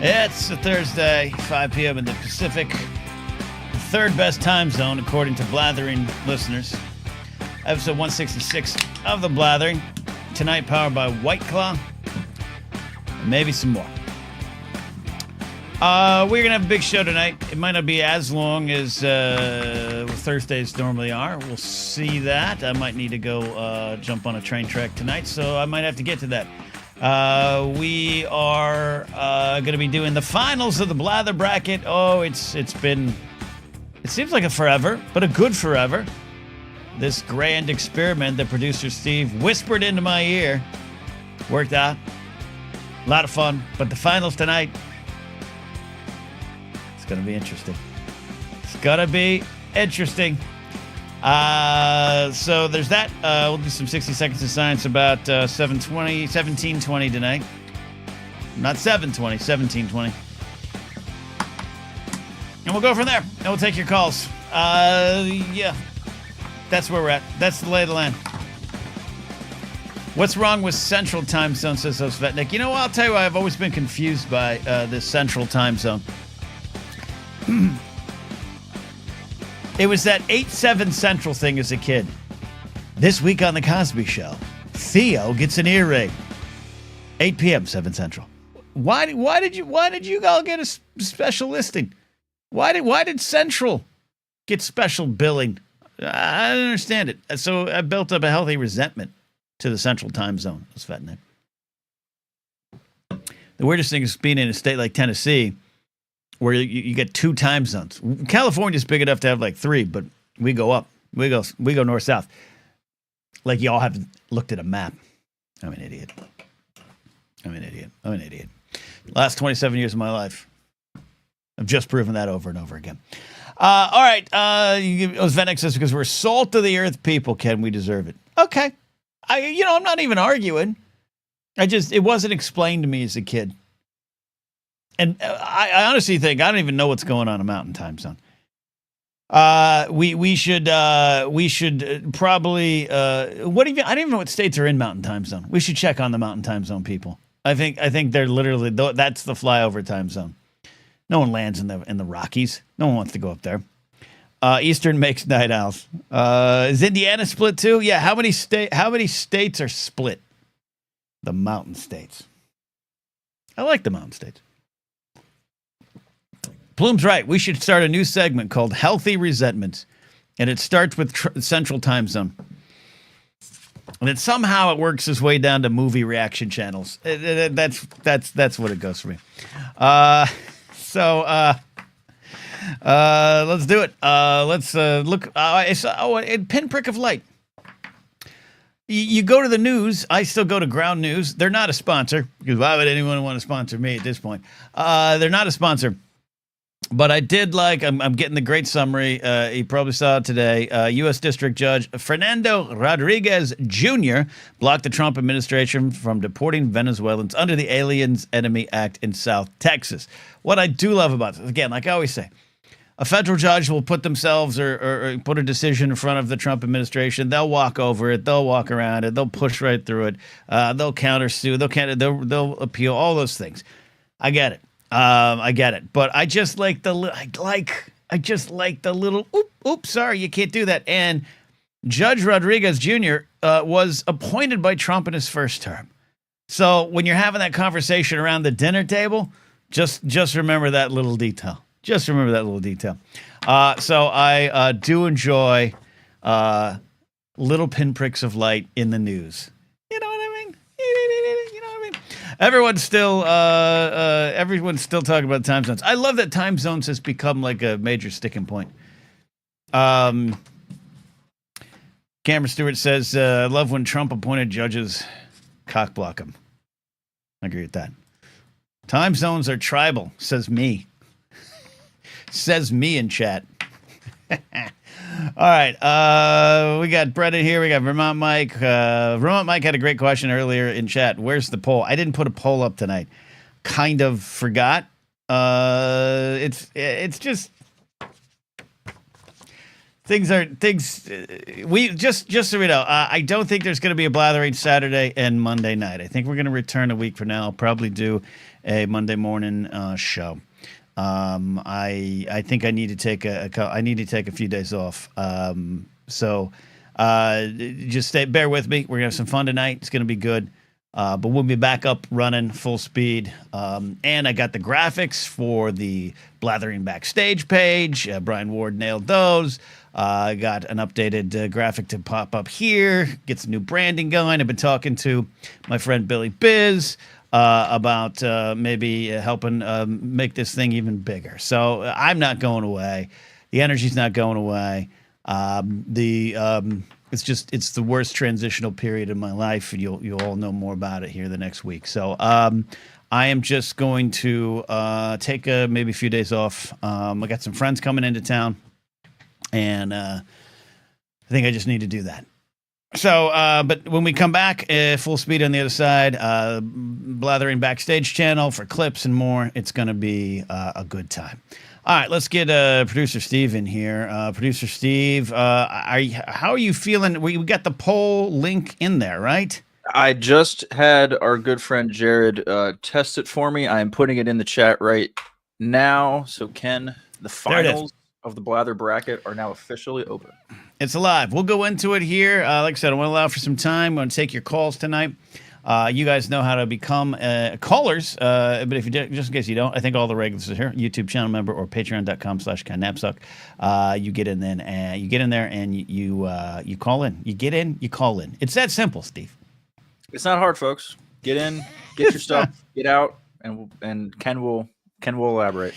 It's a Thursday, 5 p.m. in the Pacific. The third best time zone, according to Blathering listeners. Episode 166 of the Blathering. Tonight, powered by White Claw. And maybe some more. We're going to have a big show tonight. It might not be as long as Thursdays normally are. We'll see that. I might need to go jump on a train track tonight, so I might have to get to that. We are going to be doing the finals of the Blather bracket. Oh, it seems like a forever, but a good forever. This grand experiment that producer Steve whispered into my ear worked out. A lot of fun, but the finals tonight, it's going to be interesting. It's going to be interesting. So there's that. We'll do some 60 seconds of science about 1720 tonight. Not 720, 1720. And we'll go from there. And we'll take your calls. Yeah. That's where we're at. That's the lay of the land. What's wrong with Central Time Zone, says Svetnik. You know what? I'll tell you why I've always been confused by this Central Time Zone. It was that 8-7 Central thing as a kid. This week on The Cosby Show, Theo gets an earring. 8 p.m. 7 Central. Why did you all get a special listing? Why did Central get special billing? I don't understand it. So I built up a healthy resentment to the Central Time Zone. That's Svetnik. The weirdest thing is being in a state like Tennessee, where you get two time zones. California's big enough to have like three, but we go up. We go north-south. Like you all have looked at a map. I'm an idiot. Last 27 years of my life, I've just proven that over and over again. All right. Osvenik says, because we're salt of the earth people, Ken, we deserve it. Okay. I'm not even arguing. It wasn't explained to me as a kid. And I honestly think I don't even know what's going on in Mountain Time Zone. We should probably I don't even know what states are in Mountain Time Zone. We should check on the Mountain Time Zone people. I think they're literally that's the flyover time zone. No one lands in the Rockies. No one wants to go up there. Eastern makes night owls. Is Indiana split too? Yeah. How many states are split? The mountain states. I like the mountain states. Plume's right. We should start a new segment called Healthy Resentments. And it starts with Central Time Zone. And then somehow it works its way down to movie reaction channels. That's what it goes for me. Let's do it. Let's look. Pinprick of light. You go to the news. I still go to Ground News. They're not a sponsor, because why would anyone want to sponsor me at this point? They're not a sponsor. But I did I'm getting the great summary. You probably saw it today. U.S. District Judge Fernando Rodriguez Jr. blocked the Trump administration from deporting Venezuelans under the Aliens Enemy Act in South Texas. What I do love about this, again, like I always say, a federal judge will put themselves or put a decision in front of the Trump administration. They'll walk over it. They'll walk around it. They'll push right through it. They'll countersue. They'll appeal. All those things. I get it. But I just like the little oops, sorry, you can't do that. And Judge Rodriguez Jr. Was appointed by Trump in his first term. So when you're having that conversation around the dinner table, just remember that little detail. Just remember that little detail. So I do enjoy little pinpricks of light in the news. You know what I mean? You know what I mean? Everyone's still talking about time zones. I love that time zones has become like a major sticking point. Cameron Stewart says, I love when Trump appointed judges cock block him. I agree with that. Time zones are tribal, says me. Says me in chat. All right. We got Brett in here. We got Vermont Mike. Vermont Mike had a great question earlier in chat. Where's the poll? I didn't put a poll up tonight. Kind of forgot. It's just things. We just so we know, I don't think there's going to be a Blathering Saturday and Monday night. I think we're going to return a week from now. I'll probably do a Monday morning show. I think I need to take a few days off. So just bear with me. We're gonna have some fun tonight. It's gonna be good. But we'll be back up running full speed. And I got the graphics for the Blathering backstage page. Brian Ward nailed those. I got an updated graphic to pop up here. Get some new branding going. I've been talking to my friend Billy Biz about maybe helping make this thing even bigger. So I'm not going away. The energy's not going away. It's the worst transitional period in my life, and you'll all know more about it here the next week. So I am just going to take maybe a few days off. I got some friends coming into town, and I think I just need to do that. So, but when we come back, full speed on the other side, Blathering backstage channel for clips and more. It's going to be a good time. All right, let's get producer Steve in here. Producer Steve, how are you feeling? We got the poll link in there, right? I just had our good friend Jared test it for me. I'm putting it in the chat right now. So, Ken, the finals of the Blather bracket are now officially open. It's alive. We'll go into it here. Like I said, I want to allow for some time. I'm going to take your calls tonight. You guys know how to become callers, but if you just in case you don't, I think all the regulars are here. YouTube channel member or patreon.com/KenNapsuck. You get in then, and you get in there, and you call in. You get in, you call in. It's that simple, Steve. It's not hard, folks. Get in, get your stuff, get out, and Ken will elaborate.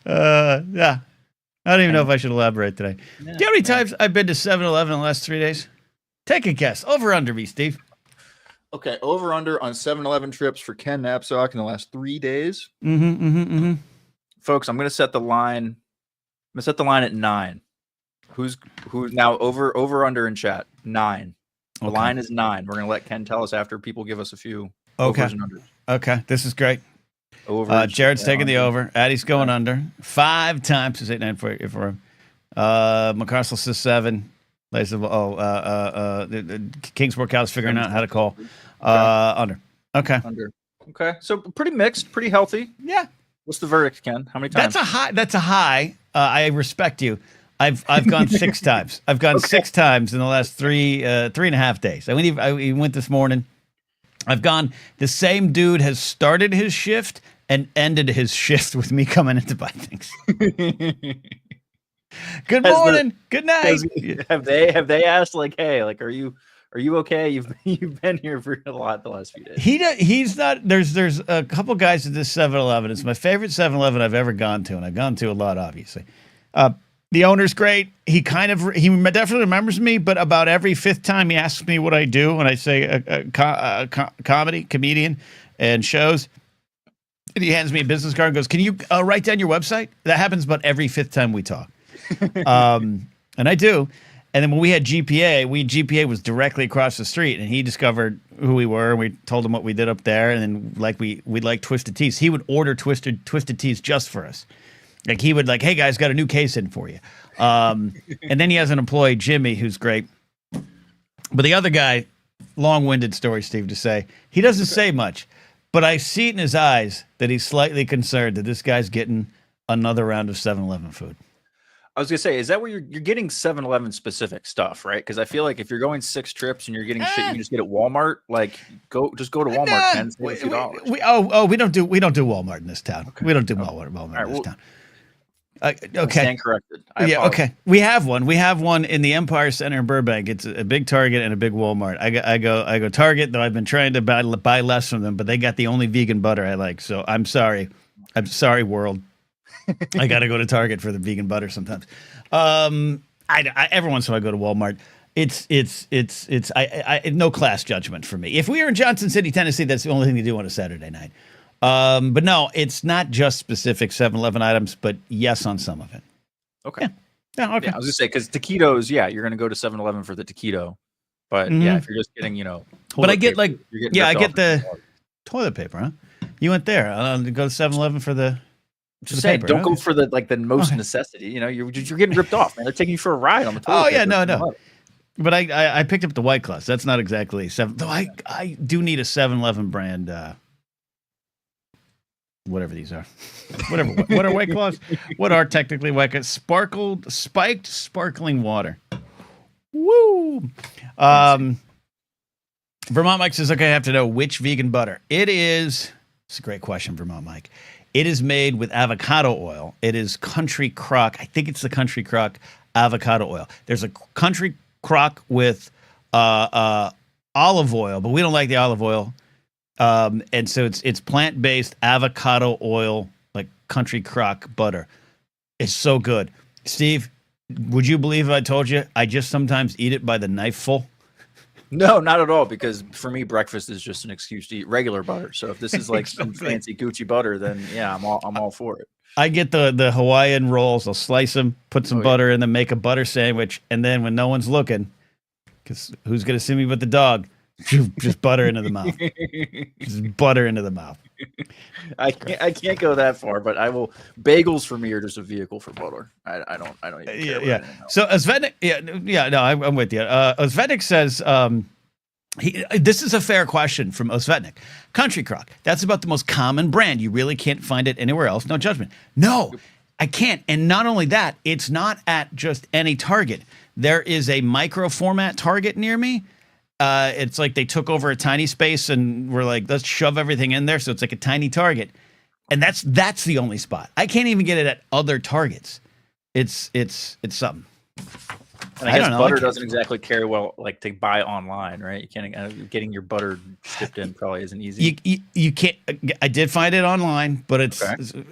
Yeah. I don't even know if I should elaborate today. Yeah, do you know how many times I've been to 7-Eleven in the last 3 days? Take a guess. Over under me, Steve. Okay, over under on 7-Eleven trips for Ken Napsuck in the last 3 days. Folks, I'm gonna set the line. I'm gonna set the line at 9. Who's now over under in chat? 9. The line is 9. We're gonna let Ken tell us after people give us a few overs and unders. Okay, this is great. Jared's taking the over. Addie's going under 5 times. Is 8-9 for him. McCarcel says 7. Kingsport Cow's figuring out how to call. Under. Okay. Under. Okay. So pretty mixed, pretty healthy. Yeah. What's the verdict, Ken? How many times? That's a high. I respect you. I've gone 6 times. I've gone 6 times in the last 3.5 days. I went this morning. I've gone. The same dude has started his shift and ended his shift with me coming in to buy things. Good morning. Good night. Have they asked like, hey, like, are you okay? You've been here for a lot the last few days. He's not. There's a couple guys at this 7-Eleven. It's my favorite 7-Eleven I've ever gone to, and I've gone to a lot, obviously. The owner's great. He definitely remembers me, but about every 5th time he asks me what I do when I say comedian and shows. And he hands me a business card and goes, "Can you write down your website?" That happens about every 5th time we talk. And I do. And then when we had GPA was directly across the street, and he discovered who we were, and we told him what we did up there. And then we like Twisted Teas. He would order Twisted Teas just for us. Like he would hey guys, got a new case in for you. And then he has an employee, Jimmy, who's great. But the other guy, long-winded story, Steve, to say, he doesn't say much, but I see it in his eyes that he's slightly concerned that this guy's getting another round of 7-Eleven food. I was gonna say, is that where you're getting 7-Eleven specific stuff, right? Because I feel like if you're going 6 trips and you're getting shit you can just get at Walmart, like go to Walmart and save a few dollars. We don't do Walmart in this town. Okay. We don't do Walmart in this town. Okay. Stand corrected. Okay. We have one. We have one in the Empire Center in Burbank. It's a big Target and a big Walmart. I go Target, though I've been trying to buy less from them, but they got the only vegan butter I like. So I'm sorry. world. I got to go to Target for the vegan butter sometimes. Every once in a while I go to Walmart. It's no class judgment for me. If we were in Johnson City, Tennessee, that's the only thing to do on a Saturday night. But no, it's not just specific 7-Eleven items, but yes, on some of it. Okay. Yeah, okay. Yeah, I was gonna say, because taquitos, you're gonna go to 7-Eleven for the taquito. But if you're just getting, but I get paper, I get the toilet paper, huh? You went there. Go to 7-Eleven for the just saying, don't go for the most necessity. You're getting ripped off, man. They're taking you for a ride on the toilet. Oh yeah, no. But I picked up the White Claws. That's not exactly 7. Though I do need a 7-Eleven brand whatever these are. Whatever. What are White Claws? What are technically White Claws? Spiked sparkling water. Woo! Vermont Mike says, okay, I have to know which vegan butter. It's a great question, Vermont Mike. It is made with avocado oil. It is Country Crock. I think it's the Country Crock avocado oil. There's a Country Crock with olive oil, but we don't like the olive oil. And so it's plant-based avocado oil, like Country Crock butter. It's so good. Steve, would you believe if I told you I just sometimes eat it by the knifeful? No, not at all. Because for me, breakfast is just an excuse to eat regular butter. So if this is like some fancy Gucci butter, then yeah, I'm all for it. I get the Hawaiian rolls. I'll slice them, put some butter in them, make a butter sandwich, and then when no one's looking, because who's gonna see me but the dog? Just butter into the mouth. Just butter into the mouth. I can't go that far, but I will. Bagels for me are just a vehicle for butter. I don't even care. Yeah. So Osvetnik, no, I'm with you. Osvetnik says, this is a fair question from Osvetnik. Country Crock. That's about the most common brand. You really can't find it anywhere else. No judgment. No, I can't. And not only that, it's not at just any Target. There is a micro format Target near me. It's like they took over a tiny space and were like, let's shove everything in there. So it's like a tiny Target. And that's the only spot. I can't even get it at other Targets. It's something. And I guess butter doesn't exactly carry well, like to buy online, right? You can't, getting your butter shipped in probably isn't easy. You can't, I did find it online, but it's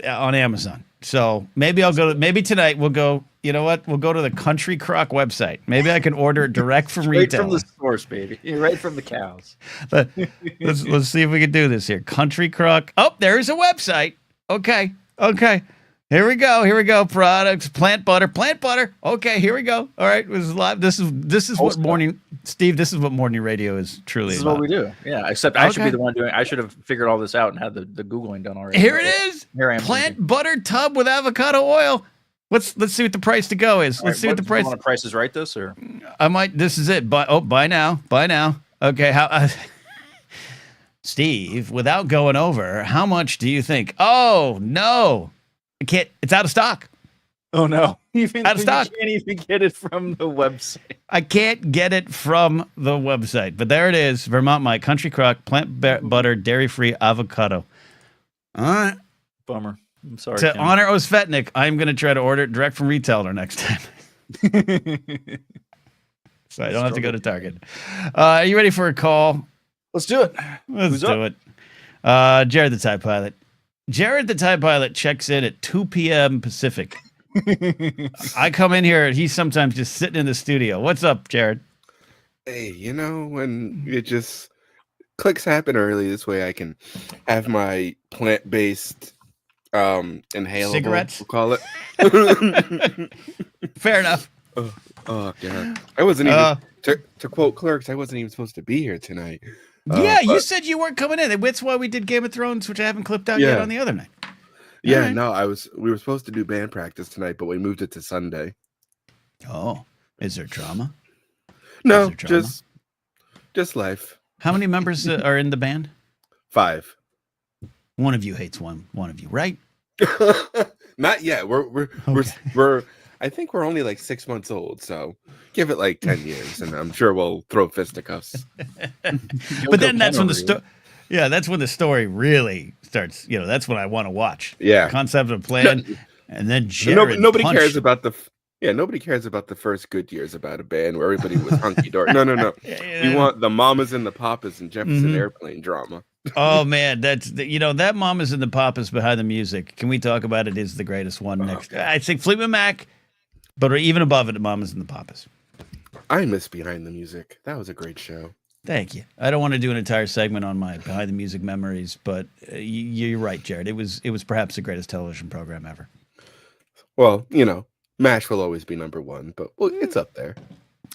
on Amazon. So maybe maybe tonight we'll go, you know what? We'll go to the Country Crock website. Maybe I can order it direct from retail. Right from the source, baby. Right from the cows. Let's see if we can do this here. Country Crock. Oh, there's a website. Okay. Here we go. Products, plant butter. Okay, here we go. All right, this is live. This is what morning, Steve. This is what morning radio is truly. This is about. what we do. Yeah, except I should be the one doing. I should have figured all this out and had the googling done already. Here it is. Here I am. Plant butter tub with avocado oil. Let's see what the price to go is. Let's see what the price. You want to Price is Right this or? I might. This is it. Buy now. Okay. How? Steve, without going over, how much do you think? Oh no. I can't. It's out of stock. Oh no! Out of stock. You can't even get it from the website. I can't get it from the website, but there it is. Vermont Mike, Country Crock, plant butter, dairy-free avocado. All right. Bummer. I'm sorry. To honor Osvetnik, I'm going to try to order it direct from retailer next time. So I don't have to go to Target. Are you ready for a call? Let's do it. Let's do it. Jared the Tide Pilot. Jared the Tide Pilot checks in at 2 p.m. Pacific. I come in here and he's sometimes just sitting in the studio. What's up, Jared? Hey, when it just clicks happen early, this way I can have my plant-based inhalable, cigarettes, we'll call it. Fair enough. Oh God. I wasn't even to quote Clerks, I wasn't even supposed to be here tonight. You said you weren't coming in. That's why we did Game of Thrones, which I haven't clipped out yet on the other night. Yeah, right. No, we were supposed to do band practice tonight, but we moved it to Sunday. Oh, is there drama? No, just life. How many members are in the band? 5. One of you hates one of you, right? Not yet. We're I think we're only like 6 months old, so give it like 10 years, and I'm sure we'll throw fisticuffs. But then that's when that's when the story really starts. That's when I want to watch. Yeah, concept of plan, and then Jared nobody cares about nobody cares about the first good years about a band where everybody was hunky dory. No. We want the Mamas and the Papas and Jefferson Airplane drama. Oh man, that's that Mamas and the Papas behind the music. Can we talk about it? Is the greatest one next? Okay. I think Fleetwood Mac. But even above it, Mamas and the Papas. I miss Behind the Music. That was a great show. Thank you. I don't want to do an entire segment on my Behind the Music memories, but you're right, Jared. It was perhaps the greatest television program ever. Well, MASH will always be number one, but it's up there.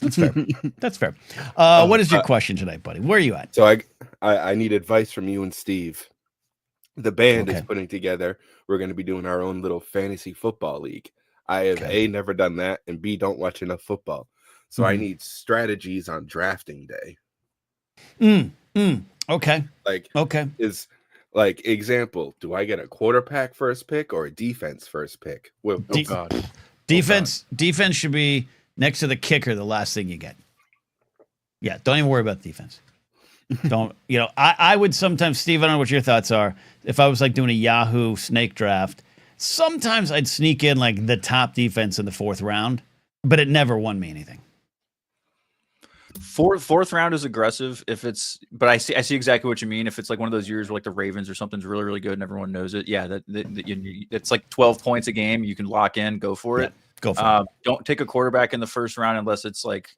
That's fair. That's fair. What is your question tonight, buddy? Where are you at? So I need advice from you and Steve. The band is putting together. We're going to be doing our own little fantasy football league. I have A, never done that, and B, don't watch enough football. So I need strategies on drafting day. Okay. Is Like, example, do I get a quarterback first pick or a defense first pick? Well, Oh God. Defense should be next to the kicker, the last thing you get. Yeah, don't even worry about defense. Don't, I would sometimes, Steve, I don't know what your thoughts are. If I was like doing a Yahoo snake draft, sometimes I'd sneak in like the top defense in the 4th round, but it never won me anything. Fourth round is aggressive but I see exactly what you mean. If it's like one of those years where like the Ravens or something's really, really good and everyone knows it. Yeah. It's like 12 points a game. You can lock in, go for it. Go for it. Don't take a quarterback in the first round unless it's like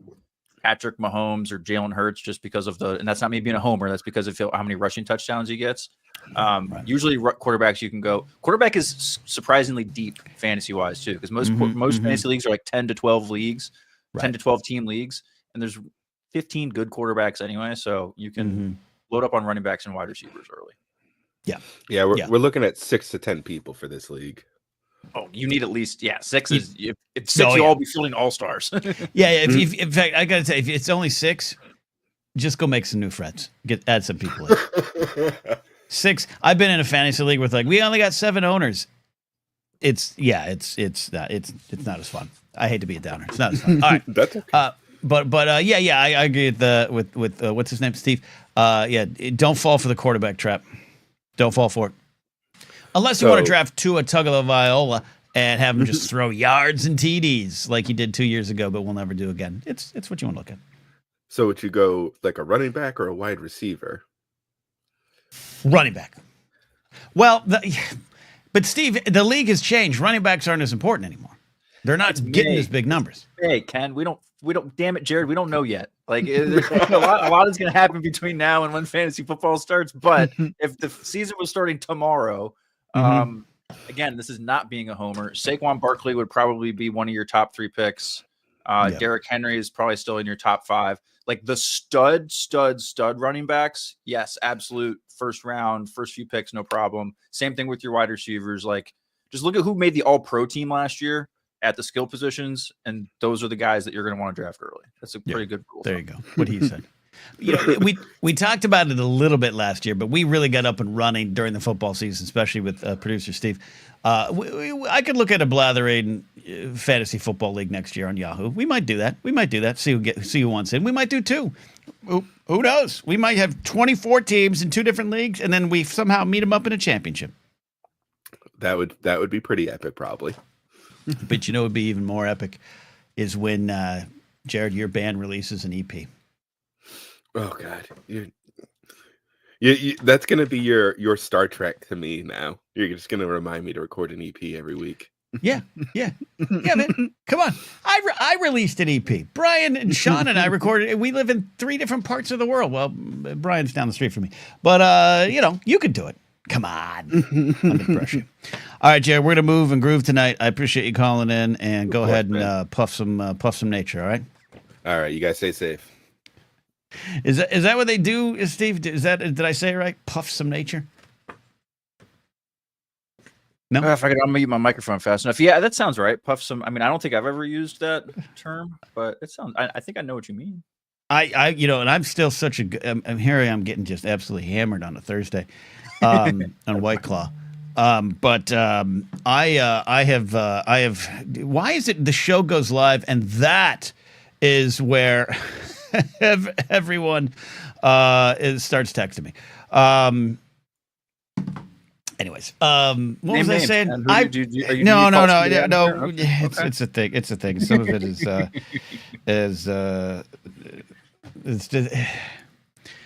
Patrick Mahomes or Jalen Hurts, just because of and that's not me being a homer. That's because of how many rushing touchdowns he gets. Right. Usually quarterbacks you can go. Quarterback is surprisingly deep fantasy wise too, because most fantasy leagues are like 10 to 12 leagues, Right. 10 to 12 team leagues, and there's 15 good quarterbacks anyway, so you can load up on running backs and wide receivers early. Yeah, we're looking at 6 to 10 people for this league. Oh, you need at least 6 is if 6 you'll all be filling all-stars. If in fact, I gotta say, if it's only 6, just go make some new friends. Add some people in. 6. I've been in a fantasy league with like we only got 7 owners. It's not as fun. I hate to be a downer. It's not as fun. All right. That's okay. I agree with what's his name, Steve. Don't fall for the quarterback trap. Don't fall for it. Unless you want to draft Tua Tagovailoa and have him just throw yards and TDs like he did 2 years ago, but we'll never do again. It's what you want to look at. So would you go like a running back or a wide receiver? Running back. Well, but Steve, the league has changed. Running backs aren't as important anymore. They're not getting as big numbers. Hey, Ken, we don't. Damn it, Jared, we don't know yet. Like a lot is going to happen between now and when fantasy football starts. But if the season was starting tomorrow, again, this is not being a homer. Saquon Barkley would probably be one of your top 3 picks. Derrick Henry is probably still in your top 5. Like the stud running backs, yes, absolute first round, first few picks, no problem. Same thing with your wide receivers. Like, just look at who made the All-Pro team last year at the skill positions, and those are the guys that you're going to want to draft early. That's a pretty good rule. There you go. What he said. We talked about it a little bit last year, but we really got up and running during the football season, especially with producer Steve. I could look at a Blathering fantasy football league next year on Yahoo. We might do that. See who wants in. We might do 2. Who knows? We might have 24 teams in 2 different leagues, and then we somehow meet them up in a championship. That would be pretty epic, probably. But it would be even more epic is when Jared, your band releases an EP. Oh God, you that's gonna be your Star Trek to me now. You're just gonna remind me to record an EP every week. Yeah, man. Come on, I released an EP. Brian and Sean and I recorded. We live in 3 different parts of the world. Well, Brian's down the street from me, but you could do it. Come on, under pressure. All right, Jared, we're gonna move and groove tonight. I appreciate you calling in, and go ahead and puff some nature. All right. All right, you guys stay safe. Is that what they do, Steve? Did I say it right? Puff some nature. No, if I could unmute my microphone fast enough. Yeah, that sounds right. Puff some. I mean, I don't think I've ever used that term, but it sounds. I think I know what you mean. And I'm still such a. Here I am getting just absolutely hammered on a Thursday, on White Claw. I have. Why is it the show goes live and that is where everyone starts texting me. Anyways, what was I saying? No. It's a thing. It's a thing. Some of it is it's just,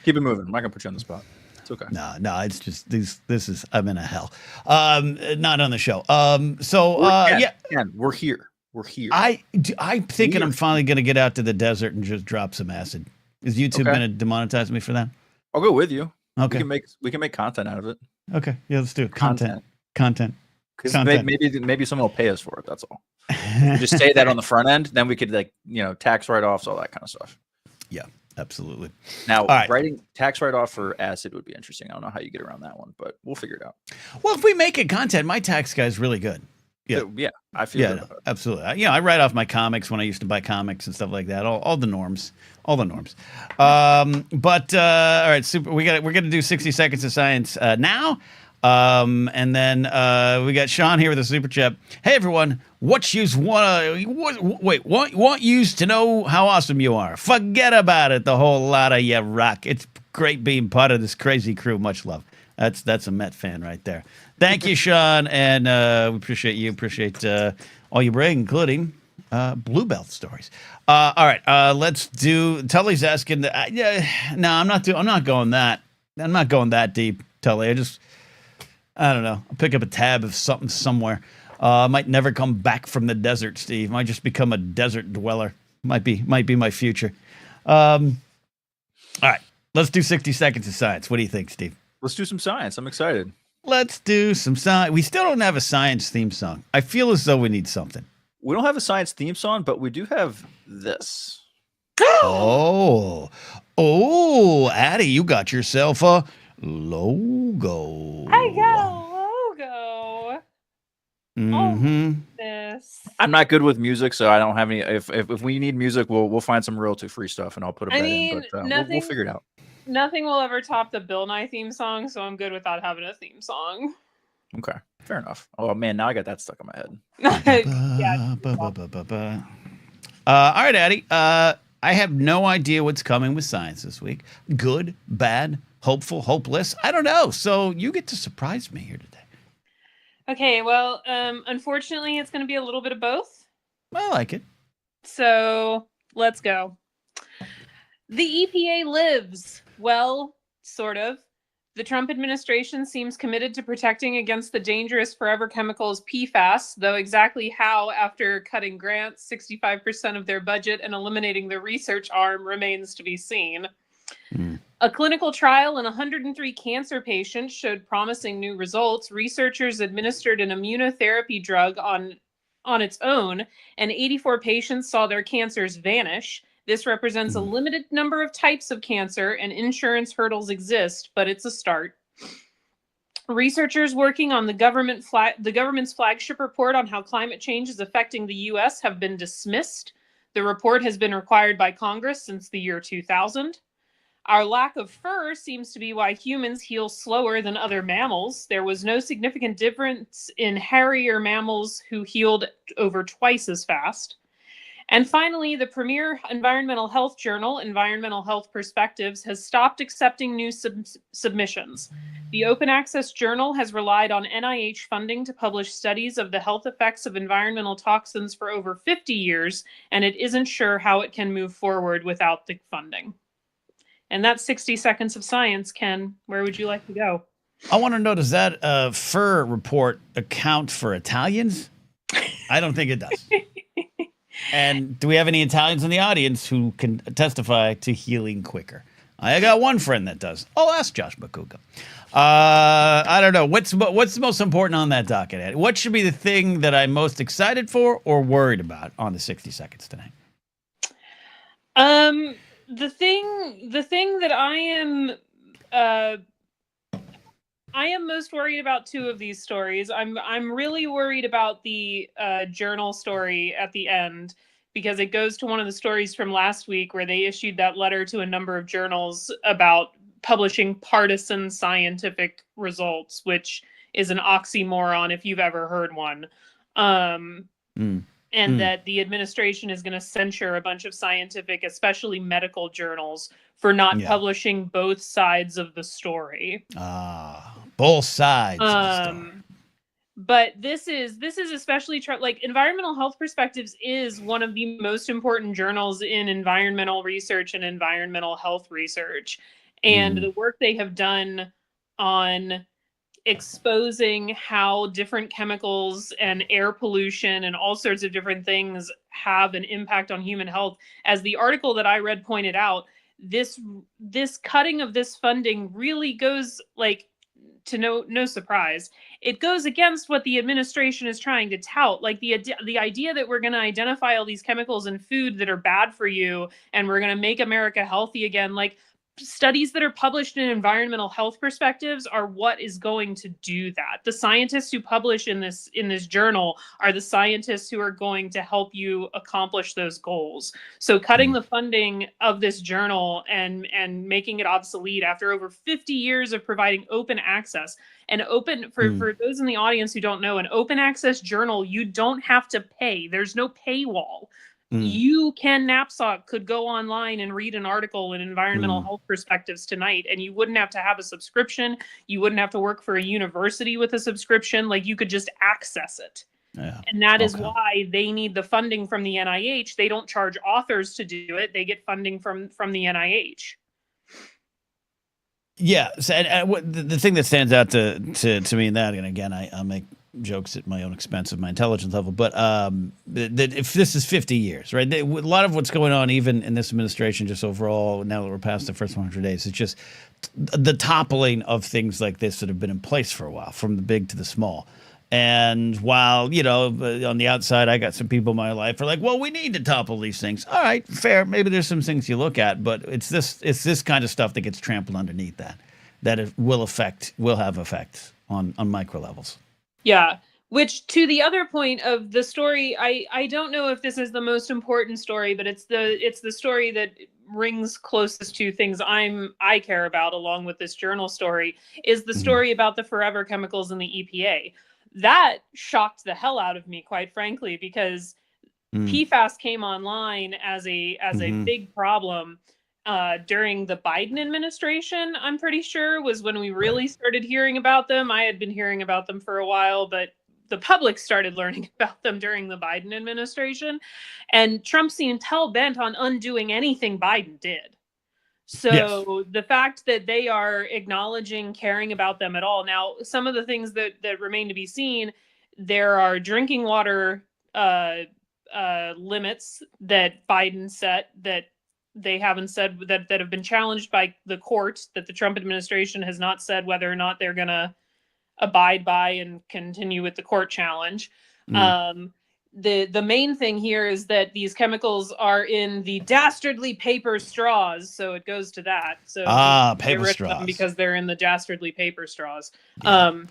keep it moving. I'm not gonna put you on the spot. It's okay. No. It's just this is I'm in a hell. Not on the show. We're here. We're here. I'm thinking I'm finally gonna get out to the desert and just drop some acid. Is YouTube gonna demonetize me for that? I'll go with you. Okay. We can make content out of it. Okay. Yeah, let's do it. Content. Because maybe someone will pay us for it. That's all. Just say that on the front end, then we could tax write-offs, all that kind of stuff. Yeah, absolutely. Now, writing tax write-off for acid would be interesting. I don't know how you get around that one, but we'll figure it out. Well, if we make it content, my tax guy is really good. Yeah. Yeah, I feel good Yeah, about it. absolutely. I write off my comics when I used to buy comics and stuff like that. All the norms, all the norms. But all right, super. We're gonna do 60 seconds of science now, and then we got Sean here with a super chat. Hey everyone, what yous want yous to know how awesome you are? Forget about it, the whole lot of you rock. It's great being part of this crazy crew. Much love. That's a Met fan right there. Thank you, Sean, and we appreciate you. Appreciate all you bring, including Blue Belt stories. All right, let's do. Tully's asking. No, I'm not going that. I'm not going that deep, Tully. I don't know. I'll pick up a tab of something somewhere. I might never come back from the desert, Steve. Might just become a desert dweller. Might be my future. All right, let's do 60 seconds of science. What do you think, Steve? Let's do some science. I'm excited. Let's do some science. We still don't have a science theme song. I feel as though we need something. We don't have a science theme song, but we do have this. Oh, Addie, you got yourself a logo. I got a logo. Mm-hmm. This. I'm not good with music, so I don't have any. If we need music, we'll find some royalty free stuff, and I'll put a bet in. But we'll figure it out. Nothing will ever top the Bill Nye theme song, so I'm good without having a theme song. Okay, fair enough. Oh man, now I got that stuck in my head. Yeah. All right, Addie. I have no idea what's coming with science this week. Good, bad, hopeful, hopeless. I don't know. So you get to surprise me here today. Okay, well, unfortunately, it's going to be a little bit of both. I like it. So let's go. The EPA lives. Well, sort of. The Trump administration seems committed to protecting against the dangerous forever chemicals PFAS, though exactly how, after cutting grants, 65% of their budget, and eliminating the research arm, remains to be seen. A clinical trial in 103 cancer patients showed promising new results. Researchers administered an immunotherapy drug on its own, and 84 patients saw their cancers vanish. This represents a limited number of types of cancer, and insurance hurdles exist, but it's a start. Researchers working on the government's flagship report on how climate change is affecting the U.S. have been dismissed. The report has been required by Congress since the year 2000. Our lack of fur seems to be why humans heal slower than other mammals. There was no significant difference in hairier mammals who healed over twice as fast. And finally, the premier environmental health journal, Environmental Health Perspectives, has stopped accepting new submissions. The Open Access Journal has relied on NIH funding to publish studies of the health effects of environmental toxins for over 50 years, and it isn't sure how it can move forward without the funding. And that's 60 seconds of science, Ken. Where would you like to go? I want to know, does that fur report account for Italians? I don't think it does. And do we have any Italians in the audience who can testify to healing quicker? I got one friend that does. I'll ask Josh Bakuga. I don't know. What's the most important on that docket, Ed? What should be the thing that I'm most excited for or worried about on the 60 seconds tonight? The thing that I am most worried about two of these stories. I'm really worried about the journal story at the end, because it goes to one of the stories from last week where they issued that letter to a number of journals about publishing partisan scientific results, which is an oxymoron if you've ever heard one. And that the administration is going to censure a bunch of scientific, especially medical journals, for not publishing both sides of the story. Both sides of the story. But this is especially like Environmental Health Perspectives is one of the most important journals in environmental research and environmental health research. And the work they have done on exposing how different chemicals and air pollution and all sorts of different things have an impact on human health. As the article that I read pointed out, this cutting of this funding really goes, like, to no surprise, it goes against what the administration is trying to tout. Like the idea that we're going to identify all these chemicals in food that are bad for you and we're going to make America healthy again. Like, studies that are published in environmental health perspectives are what is going to do that. The scientists who publish in this journal are the scientists who are going to help you accomplish those goals. So cutting the funding of this journal and making it obsolete after over 50 years of providing open access, and open for those in the audience who don't know, an open access journal, you don't have to pay. There's no paywall. You, Ken Knapsack, could go online and read an article in environmental health perspectives tonight, and you wouldn't have to have a subscription. You wouldn't have to work for a university with a subscription. Like, you could just access it. Yeah. And that is why they need the funding from the NIH. They don't charge authors to do it. They get funding from the NIH. Yeah. So, the thing that stands out to me in that, and again, I make jokes at my own expense of my intelligence level, but that if this is 50 years, right? A lot of what's going on, even in this administration, just overall, now that we're past the first 100 days, it's just the toppling of things like this that have been in place for a while, from the big to the small. And while, you know, on the outside, I got some people in my life are like, well, we need to topple these things. All right, fair. Maybe there's some things you look at, but it's this kind of stuff that gets trampled underneath that it will have effects on micro levels. Yeah, which, to the other point of the story, I don't know if this is the most important story, but it's the story that rings closest to things I care about, along with this journal story, is the story about the forever chemicals in the EPA. That shocked the hell out of me, quite frankly, because PFAS came online as a big problem during the Biden administration. I'm pretty sure was when we really started hearing about them. I had been hearing about them for a while, but the public started learning about them during the Biden administration. And Trump seemed hell-bent on undoing anything Biden did. So the fact that they are acknowledging, caring about them at all. Now, some of the things that remain to be seen, there are drinking water limits that Biden set that they haven't said, that have been challenged by the court, that the Trump administration has not said whether or not they're going to abide by and continue with the court challenge. The main thing here is that these chemicals are in the dastardly paper straws, so it goes to that. So paper straws, because they're in the dastardly paper straws. Yeah.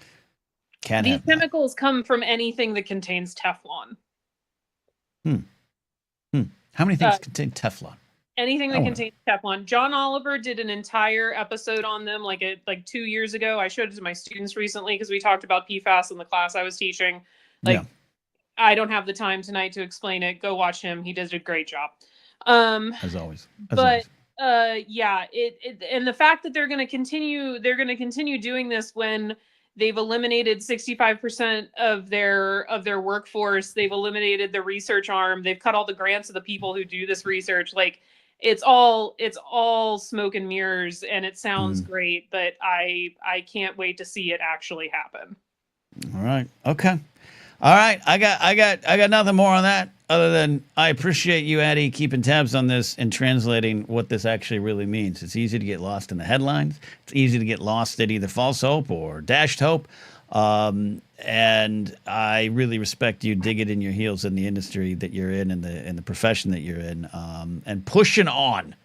These chemicals come from anything that contains Teflon. How many things contain Teflon? Anything that contains Teflon. John Oliver did an entire episode on them like 2 years ago. I showed it to my students recently because we talked about PFAS in the class I was teaching. I don't have the time tonight to explain it. Go watch him. He does a great job. As always. Yeah, and the fact that they're going to continue doing this when they've eliminated 65% of their workforce. They've eliminated the research arm. They've cut all the grants of the people who do this research. Like, it's all smoke and mirrors, and it sounds great, but I can't wait to see it actually happen. All right. Okay. All right. I got nothing more on that other than I appreciate you, Addie, keeping tabs on this and translating what this actually really means. It's easy to get lost in the headlines. It's easy to get lost at either false hope or dashed hope. And I really respect you digging in your heels in the industry that you're in and the profession that you're in, and pushing on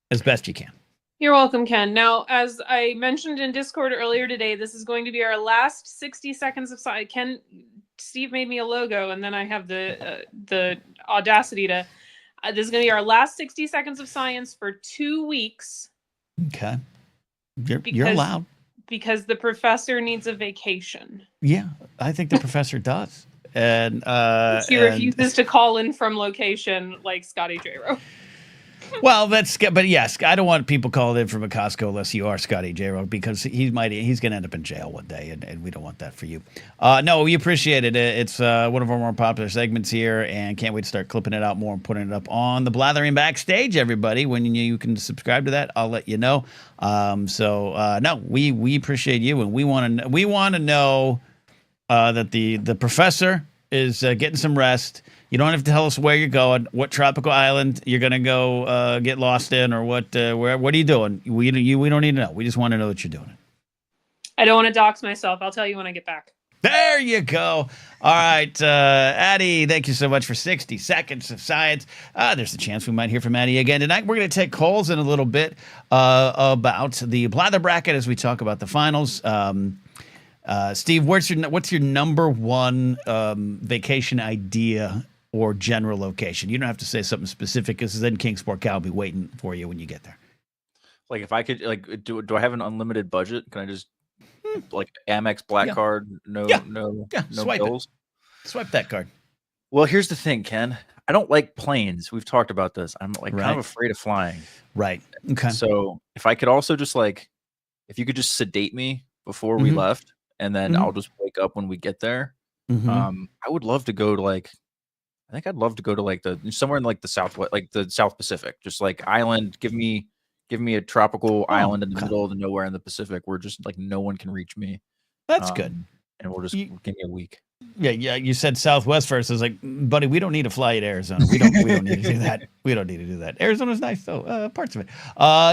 as best you can. You're welcome, Ken. Now, as I mentioned in Discord earlier today, this is going to be our last 60 seconds of science. Steve made me a logo, and then I have the audacity to. This is going to be our last 60 seconds of science for 2 weeks. Okay, you're allowed. Because the professor needs a vacation. Yeah, I think the professor does, and he refuses to call in from location like Scotty J-Ro. Well, but yes, I don't want people called in from a Costco unless you are Scotty J-Ro, because he's going to end up in jail one day, and we don't want that for you. No, we appreciate it. It's one of our more popular segments here, and can't wait to start clipping it out more and putting it up on the Blathering Backstage, everybody. When you can subscribe to that, I'll let you know. No, we appreciate you, and we want to know that the professor is getting some rest. You don't have to tell us where you're going, what tropical island you're going to go get lost in, or what are you doing? We don't need to know. We just want to know that you're doing it. I don't want to dox myself. I'll tell you when I get back. There you go. All right, Addie, thank you so much for 60 seconds of science. There's a chance we might hear from Addie again tonight. We're going to take calls in a little bit about the Blather bracket as we talk about the finals. Steve, what's your number one vacation idea or general location? You don't have to say something specific because then Kingsport Cow will be waiting for you when you get there. Like if I could, like, do I have an unlimited budget? Can I just like Amex Black Card? No Swipe bills. Swipe that card. Well, here's the thing, Ken. I don't like planes. We've talked about this. I'm like kind of afraid of flying. Right. Okay. So if I could also just if you could just sedate me before we left, and then I'll just wake up when we get there. I would love to go to I think I'd love to go to somewhere in the Southwest, like the South Pacific, just like island. Give me a tropical island in the middle of the nowhere in the Pacific where just no one can reach me. That's good. And we'll just give me a week. Yeah. You said Southwest first. I was like, buddy, we don't need to fly to Arizona. We don't need to do that. We don't need to do that. Arizona's nice though. Parts of it.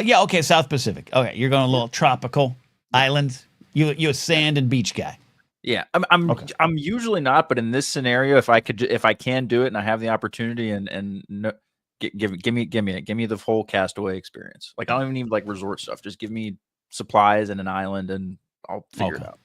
Yeah. Okay. South Pacific. Okay. You're going a little tropical islands. You a sand and beach guy. Yeah. I'm usually not, but in this scenario, if I can do it and I have the opportunity give me the whole Castaway experience. Like I don't even need resort stuff. Just give me supplies and an island and I'll figure it out.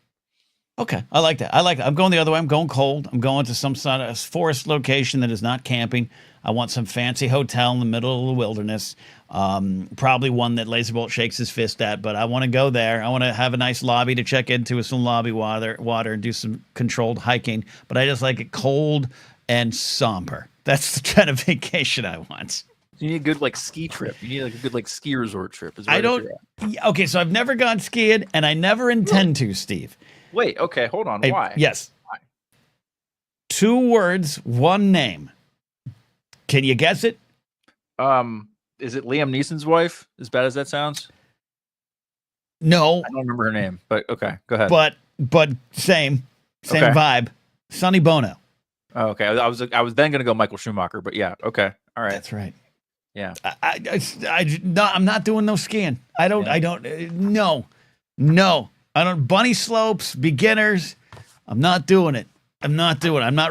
Okay. I like that. I'm going the other way. I'm going cold. I'm going to some sort of forest location that is not camping. I want some fancy hotel in the middle of the wilderness. Probably one that Laser Bolt shakes his fist at, but I want to go there. I want to have a nice lobby to check into with some lobby water and do some controlled hiking. But I just like it cold and somber. That's the kind of vacation I want. You need a good ski trip. You need a good ski resort trip. Okay, so I've never gone skiing and I never intend to, Steve. Wait, okay, hold on. Why? Yes. Why? 2 words, 1 name. Can you guess it? Is it Liam Neeson's wife? As bad as that sounds? No. I don't remember her name, but okay, go ahead. But same vibe. Sonny Bono. Oh, okay. I was then gonna go Michael Schumacher, but yeah, okay. All right. That's right. Yeah. I'm not doing no skiing. No. I don't bunny slopes, beginners. I'm not doing it. I'm not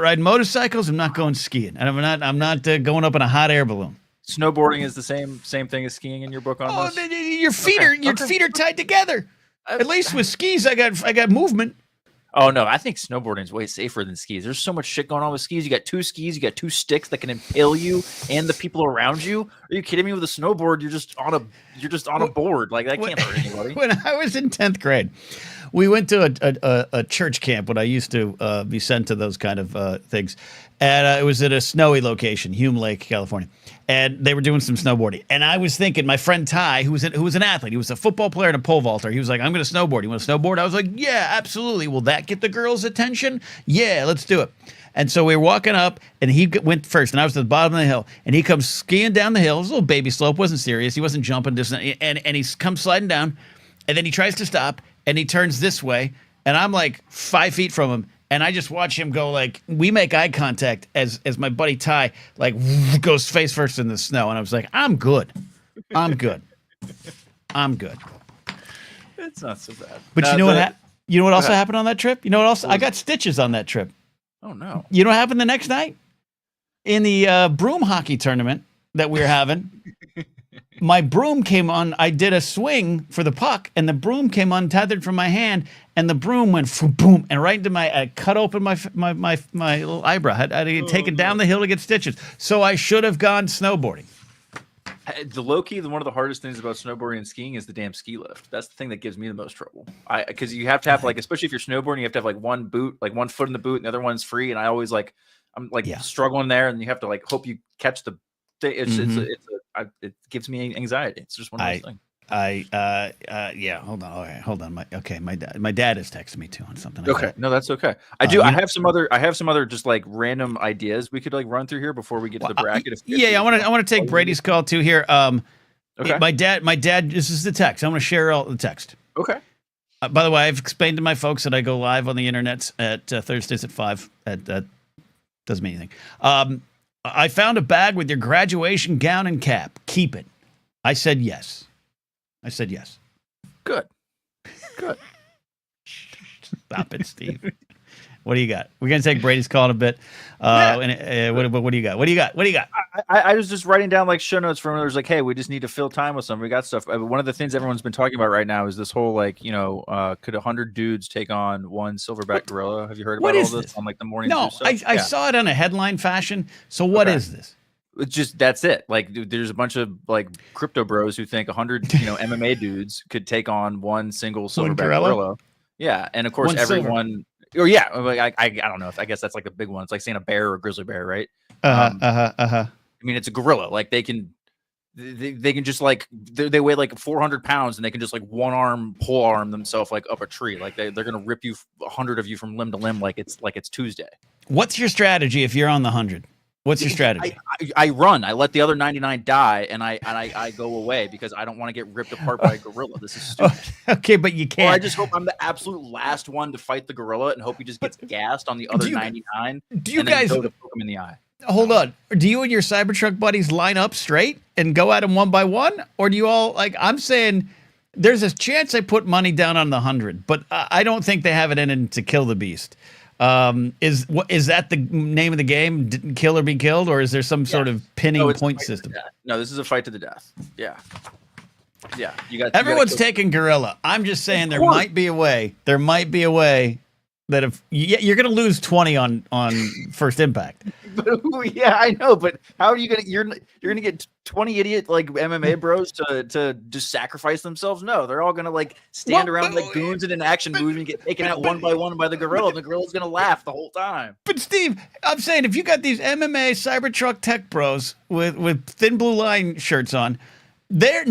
riding motorcycles. I'm not going skiing. And I'm not going up in a hot air balloon. Snowboarding is the same thing as skiing in your book almost. Oh, your feet are tied together. At least with skis, I got movement. Oh no, I think snowboarding is way safer than skis. There's so much shit going on with skis. You got 2 skis, you got 2 sticks that can impale you and the people around you. Are you kidding me? With a snowboard, you're just on a board. Like that can't hurt anybody. When I was in 10th grade, we went to a church camp when I used to be sent to those kind of things. And it was at a snowy location, Hume Lake, California. And they were doing some snowboarding. And I was thinking, my friend Ty, who was an athlete, he was a football player and a pole vaulter. He was like, I'm going to snowboard. You want to snowboard? I was like, yeah, absolutely. Will that get the girls' attention? Yeah, let's do it. And so we were walking up, and he went first, and I was at the bottom of the hill. And he comes skiing down the hill. It was a little baby slope, wasn't serious. He wasn't jumping. And he comes sliding down, and then he tries to stop, and he turns this way, and I'm like 5 feet from him. And I just watch him go we make eye contact as my buddy Ty goes face first in the snow. And I was like, I'm good. It's not so bad. But you know what also happened on that trip? You know what else? I got stitches on that trip. Oh no. You know what happened the next night? In the broom hockey tournament that we were having, my broom came on. I did a swing for the puck, and the broom came untethered from my hand, and the broom went boom, and right into I cut open my little eyebrow. I had to get taken down the hill to get stitches. So I should have gone snowboarding. The low key, one of the hardest things about snowboarding and skiing is the damn ski lift. That's the thing that gives me the most trouble. Because you have to have especially if you're snowboarding, you have to have one boot, one foot in the boot, and the other one's free. And I always I'm struggling there, and you have to hope you catch the. It gives me anxiety. It's just one of those things. Hold on. All right, hold on. My dad has texted me too on something. Okay, no, that's okay. I have some other just random ideas we could run through here before we get to the bracket. I want to take Brady's call too here. Okay. My dad. This is the text. I want to share all the text. Okay. By the way, I've explained to my folks that I go live on the internet at Thursdays at 5. That doesn't mean anything. I found a bag with your graduation gown and cap. Keep it. I said yes. Good. Stop it, Steve. What do you got? We're gonna take Brady's call in a bit. What do you got? What do you got? What do you got? I was just writing down like show notes from others, like, hey, we just need to fill time with some. We got stuff. One of the things everyone's been talking about right now is this whole like, could 100 dudes take on one silverback gorilla? Have you heard about all this on like the morning? No, I saw it on a headline fashion. So what is this? It's just that's it. Like, dude, there's a bunch of like crypto bros who think 100 MMA dudes could take on one single silverback gorilla. Yeah, and of course everyone. Or like I don't know. I guess that's like a big one. It's like saying a bear or a grizzly bear, right? I mean, it's a gorilla. Like they can just like they weigh like 400 pounds and they can just like one arm pole arm themselves like up a tree. Like they're gonna rip you 100 of you from limb to limb like it's Tuesday. What's your strategy if you're on the 100? What's your strategy? I run. I let the other 99 die, and I go away because I don't want to get ripped apart by a gorilla. This is stupid. Okay, but you can't. Or I just hope I'm the absolute last one to fight the gorilla, and hope he just gets gassed on the other 99. Do you guys go to poke him in the eye? Hold on. Do you and your Cybertruck buddies line up straight and go at him one by one, or do you all like? I'm saying there's a chance I put money down on the 100, but I don't think they have it in to kill the beast. Is that the name of the game? Didn't kill or be killed, or is there some sort of pinning point system? No, this is a fight to the death. Yeah. You got everyone's taking gorilla. I'm just saying there might be a way. There might be a way that if you're going to lose 20 on first impact. Yeah, I know, but how are you going to? You're going to get 20 idiot like MMA bros to just sacrifice themselves? No, they're all going to like stand around like goons in an action movie and get taken out one by one by the gorilla. And the gorilla's going to laugh the whole time. But Steve, I'm saying if you got these MMA Cybertruck tech bros with thin blue line shirts on, they're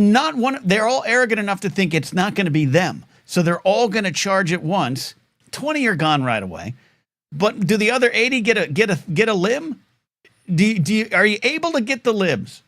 all arrogant enough to think it's not going to be them. So they're all going to charge at once. 20 are gone right away. But do the other 80 get a limb? Are you able to get the limbs?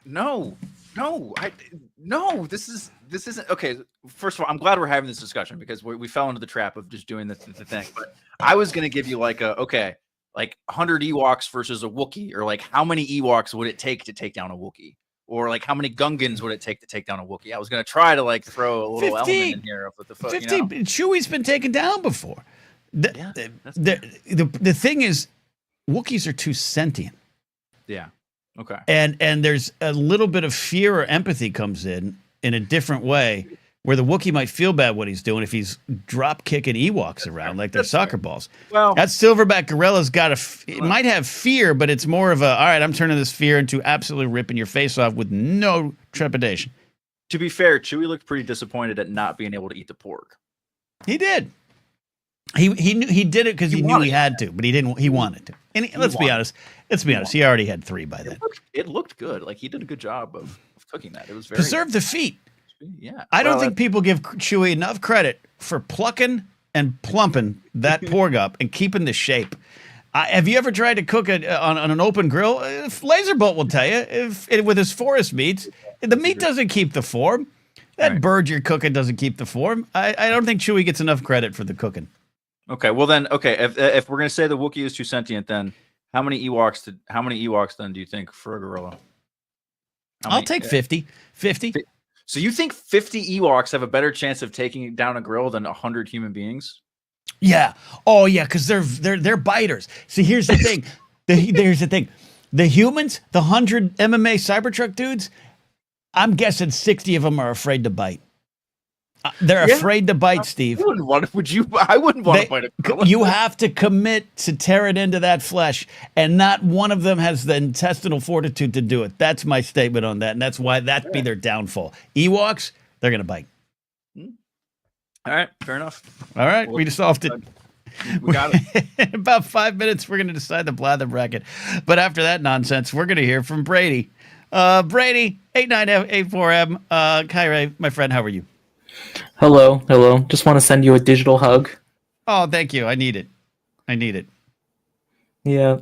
No. This isn't okay. First of all, I'm glad we're having this discussion because we fell into the trap of just doing the thing. But I was gonna give you like 100 Ewoks versus a Wookiee, or like how many Ewoks would it take to take down a Wookiee? Or like how many Gungans would it take to take down a Wookiee? I was gonna try to like throw a little 50, element in here with the 50. Chewie's been taken down before. The thing is, Wookiees are too sentient. Yeah. Okay. And there's a little bit of fear or empathy comes in a different way, where the Wookiee might feel bad what he's doing if he's drop kicking Ewoks around like they're soccer balls. Well, that silverback gorilla's got it might have fear, but it's more of all right, I'm turning this fear into absolutely ripping your face off with no trepidation. To be fair, Chewie looked pretty disappointed at not being able to eat the pork. He did. He did it because he knew he had to, but he didn't. He wanted to. And let's be honest. He already had 3 by then. It looked good. Like he did a good job of cooking that. It was very preserve the feet. Yeah, I don't think people give Chewie enough credit for plucking and plumping that pork up and keeping the shape. Have you ever tried to cook it on an open grill? Laser Bolt will tell you with his forest meats, the meat doesn't keep the form. That bird you're cooking doesn't keep the form. I don't think Chewie gets enough credit for the cooking. Okay, well then, if we're gonna say the Wookiee is too sentient, then how many Ewoks then do you think for a gorilla? I'll take 50. 50. So you think 50 Ewoks have a better chance of taking down a gorilla than 100 human beings? Yeah. Oh yeah, because they're biters. See, here's the thing. Here's the thing. The humans, the 100 MMA Cybertruck dudes, I'm guessing 60 of them are afraid to bite. They're afraid to bite, Steve. I wouldn't want to bite a gorilla. You have to commit to tear it into that flesh, and not one of them has the intestinal fortitude to do it. That's my statement on that, and that's why that'd be their downfall. Ewoks, they're going to bite. All right, fair enough. All right, we solved it. We got it. In about 5 minutes, we're going to decide the Blather bracket. But after that nonsense, we're going to hear from Brady. Brady, 8984M. Kyrie, my friend, how are you? Hello. Just want to send you a digital hug. Oh, thank you. I need it. Yeah.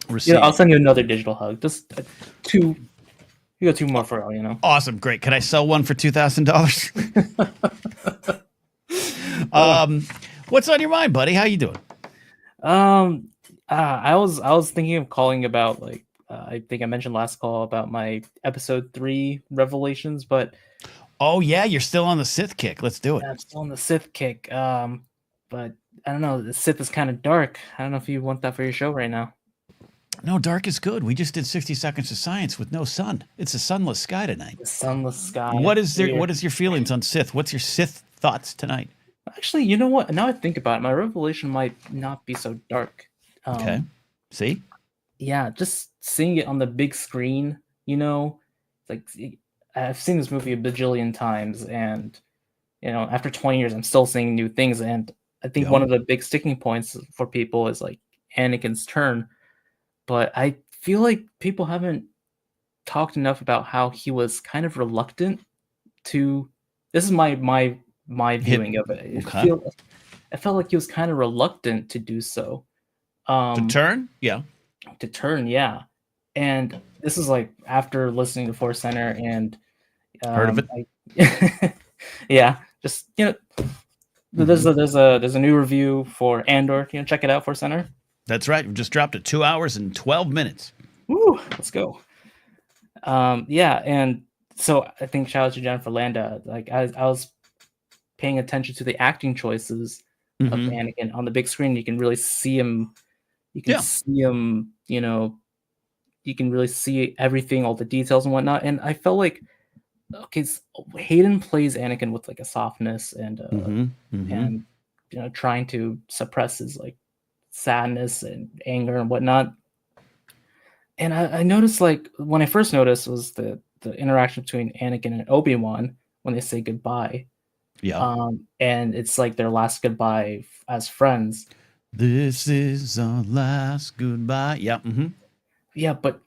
Receive. Yeah, I'll send you another digital hug. Just 2. You got 2 more for all, Awesome. Great. Can I sell one for $2,000? What's on your mind, buddy? How you doing? I was thinking of calling about I think I mentioned last call about my episode 3 revelations, but oh yeah, you're still on the Sith kick. Let's do it. I'm still on the Sith kick. But I don't know. The Sith is kind of dark. I don't know if you want that for your show right now. No, dark is good. We just did 60 Seconds of Science with no sun. It's a sunless sky tonight. The sunless sky. What is your feelings on Sith? What's your Sith thoughts tonight? Actually, you know what? Now I think about it, my revelation might not be so dark. Okay. See? Yeah, just seeing it on the big screen, you know, like I've seen this movie a bajillion times, and you know, after 20 years, I'm still seeing new things. And I think one of the big sticking points for people is like Anakin's turn. But I feel like people haven't talked enough about how he was kind of reluctant to. This is my viewing of it. I felt like he was kind of reluctant to do so. To turn? Yeah. To turn, yeah. And this is like after listening to Force Center and heard of it. Yeah, just you know, there's a new review for Andor. You know, check it out, Force Center. That's right. We just dropped it 2 hours and 12 minutes. Woo, let's go. Yeah, and so I think shout out to Jennifer Landa. Like I was paying attention to the acting choices of Anakin on the big screen. You can really see him. You can see him. You know, you can really see everything, all the details and whatnot. And I felt like, okay, Hayden plays Anakin with like a softness and and you know, trying to suppress his like sadness and anger and whatnot. And I noticed, like, when I first noticed was the interaction between Anakin and Obi-Wan when they say goodbye. Yeah. And it's like their last goodbye as friends. This is our last goodbye. Yeah. Yeah, but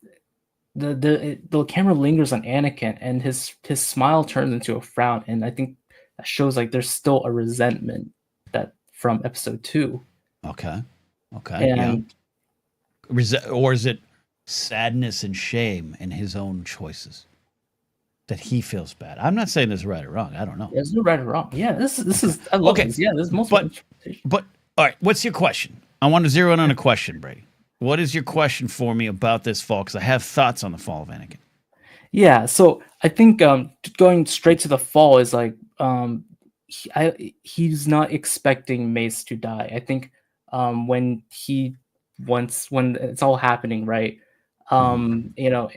the camera lingers on Anakin, and his smile turns into a frown, and I think that shows like there's still a resentment that from episode 2. Okay. And or is it sadness and shame in his own choices that he feels bad? I'm not saying this is right or wrong. I don't know. There's no right or wrong. Yeah, this is I love this. Yeah, there's multiple. But all right, what's your question? I want to zero in on a question, Brady. What is your question for me about this fall? Because I have thoughts on the fall of Anakin. Yeah, so I think going straight to the fall is like he's not expecting Mace to die. I think when it's all happening, right? You know,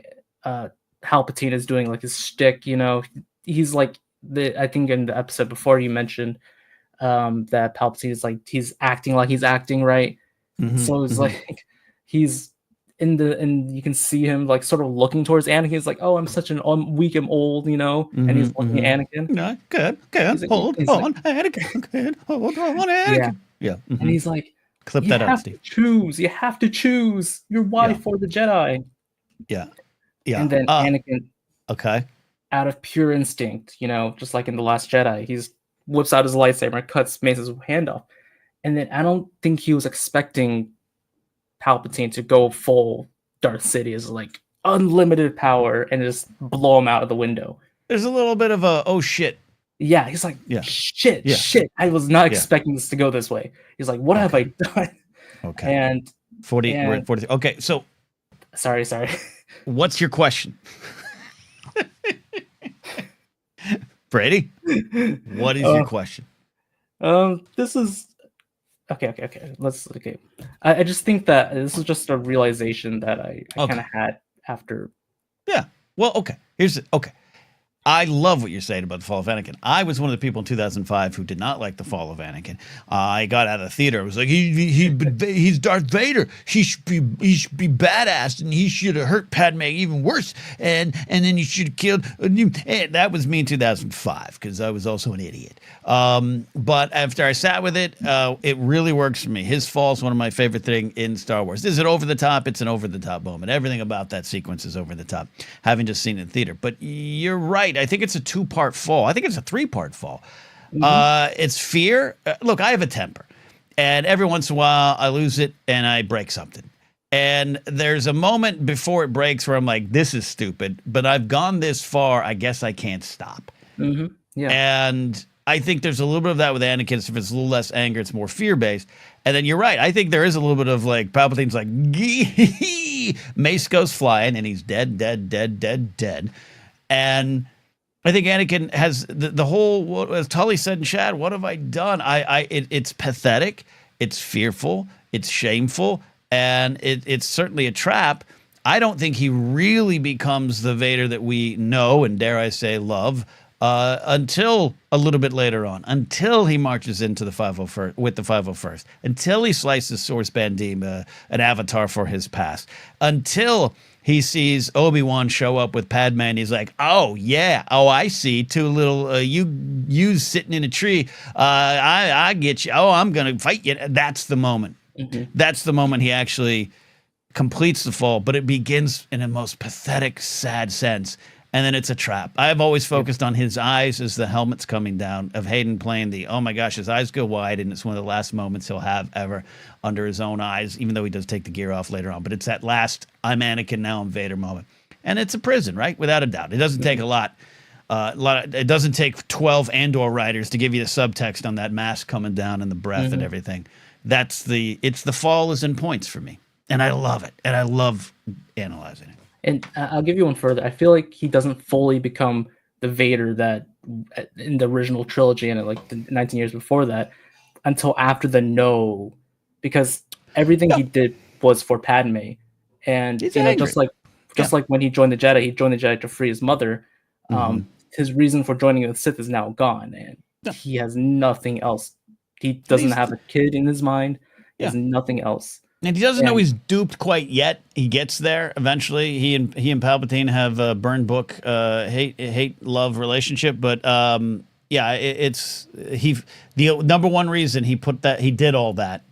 Palpatine is doing like his shtick. You know, he's like I think in the episode before you mentioned that Palpatine is like he's acting like he's acting, right? So it's like he's and you can see him like sort of looking towards Anakin. He's like, "Oh, I'm such I'm weak, I'm old," you know, and he's looking at Anakin. No, good. Hold on, Anakin. Good. Hold on, Anakin. Yeah. And he's like, clip that out, Steve. You have to choose your wife or the Jedi. Yeah. And then Anakin, out of pure instinct, you know, just like in The Last Jedi, he's whips out his lightsaber and cuts Mace's hand off. And then I don't think he was expecting Palpatine to go full Darth Sidious, like unlimited power, and just blow him out of the window. There's a little bit of a oh shit. Yeah, he's like, shit. I was not expecting this to go this way. He's like, what have I done? Okay. And 40, we're at 43. Okay, so sorry. What's your question? Brady, what is your question? This is okay. I just think that this is just a realization that I kind of had after. Yeah. Well, okay. I love what you're saying about the fall of Anakin. I was one of the people in 2005 who did not like the fall of Anakin. I got out of the theater. I was like, he's Darth Vader. He should be badass, and he should have hurt Padme even worse. And then he should have killed. And that was me in 2005 because I was also an idiot. But after I sat with it, it really works for me. His fall is one of my favorite things in Star Wars. Is it over the top? It's an over the top moment. Everything about that sequence is over the top. Having just seen it in theater, but you're right. I think it's a 2-part fall. I think it's a 3-part fall. It's fear. Look, I have a temper, and every once in a while I lose it and I break something. And there's a moment before it breaks where I'm like, this is stupid, but I've gone this far. I guess I can't stop. Yeah. And I think there's a little bit of that with Anakin. So if it's a little less anger, it's more fear-based. And then you're right. I think there is a little bit of like Palpatine's like, Mace goes flying and he's dead. And I think Anakin has the whole, as Tully said in chat, what have I done? It's pathetic. It's fearful. It's shameful. And it's certainly a trap. I don't think he really becomes the Vader that we know and, dare I say, love until a little bit later on, until he marches into the 501st with the 501st, until he slices Source Bandim, an avatar for his past, until he sees Obi-Wan show up with Padme, and he's like, "Oh yeah, oh I see, two little you sitting in a tree. I get you. Oh, I'm gonna fight you." That's the moment. That's the moment he actually completes the fall, but it begins in a most pathetic, sad sense. And then it's a trap. I've always focused on his eyes as the helmet's coming down, of Hayden playing the, oh my gosh, his eyes go wide, and it's one of the last moments he'll have ever under his own eyes, even though he does take the gear off later on. But it's that last, I'm Anakin, now I'm Vader moment. And it's a prison, right? Without a doubt. It doesn't take a lot. It doesn't take 12 Andor writers to give you the subtext on that mask coming down and the breath and everything. It's the fall is in points for me. And I love it. And I love analyzing it. And I'll give you one further. I feel like he doesn't fully become the Vader that in the original trilogy and like the 19 years before that until after the no, because everything he did was for Padme. And He's just like when he joined the Jedi to free his mother. His reason for joining the Sith is now gone, and he has nothing else. He doesn't have a kid in his mind. He has nothing else. And he doesn't know he's duped quite yet. He gets there eventually. He and Palpatine have a burn book hate love relationship. But the number one reason he did all that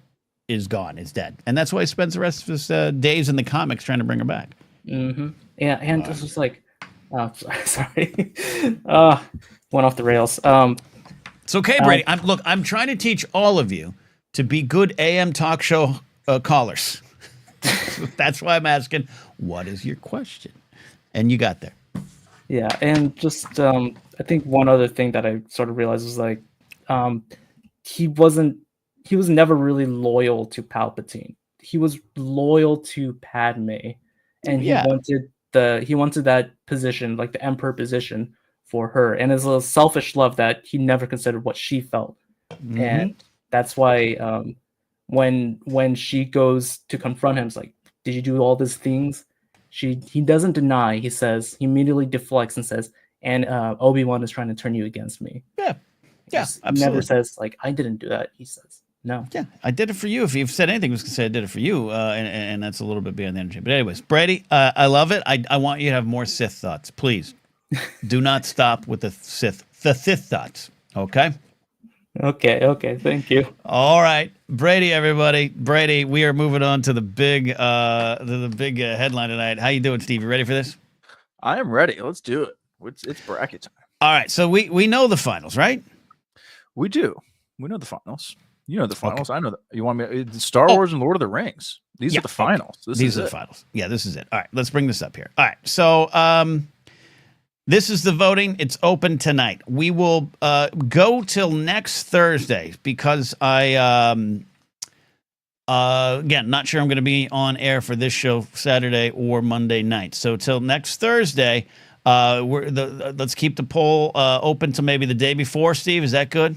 is gone, is dead, and that's why he spends the rest of his days in the comics trying to bring her back. Yeah, and this was like, sorry, went off the rails. It's okay, Brady. I'm trying to teach all of you to be good AM talk show callers. That's why I'm asking, what is your question? And you got there. Yeah, and just I think one other thing that I sort of realized was like he was never really loyal to Palpatine. He was loyal to Padme, and he wanted that position, like the Emperor position, for her. And it's a selfish love that he never considered what she felt. And that's why when she goes to confront him, it's like, did you do all these things? He doesn't deny. He immediately deflects and says, and Obi-Wan is trying to turn you against me. Yeah, absolutely. He never says like, I didn't do that. He says, no. Yeah, I did it for you. If you've said anything, he was going to say I did it for you, and that's a little bit beyond the energy. But anyways, Brady, I love it. I want you to have more Sith thoughts, please. Do not stop with the Sith thoughts. Okay. Okay. Thank you. All right, Brady, everybody. Brady, we are moving on to the big headline tonight. How you doing, Steve? You ready for this? I am ready. Let's do it. It's bracket time. All right, so we know the finals, right? We do. We know the finals. You know the finals. Okay. I know that. You want me? Star Wars and Lord of the Rings. These are the finals. These are the finals. Yeah, this is it. All right, let's bring this up here. All right, so this is the voting. It's open tonight. We will go till next Thursday because again, not sure I'm going to be on air for this show Saturday or Monday night. So till next Thursday, let's keep the poll open to maybe the day before. Steve, is that good?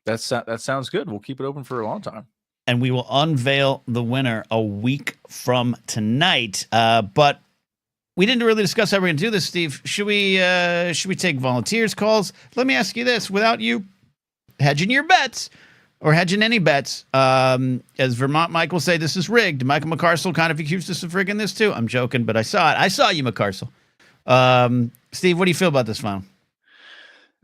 That sounds good. We'll keep it open for a long time. And we will unveil the winner a week from tonight. But we didn't really discuss how we're going to do this, Steve. Should we take volunteers calls? Let me ask you this: without you hedging your bets or hedging any bets, as Vermont Mike will say, this is rigged. Michael McCarcel kind of accused us of rigging this too. I'm joking, but I saw it. I saw you, McCarcel. Steve, what do you feel about this final?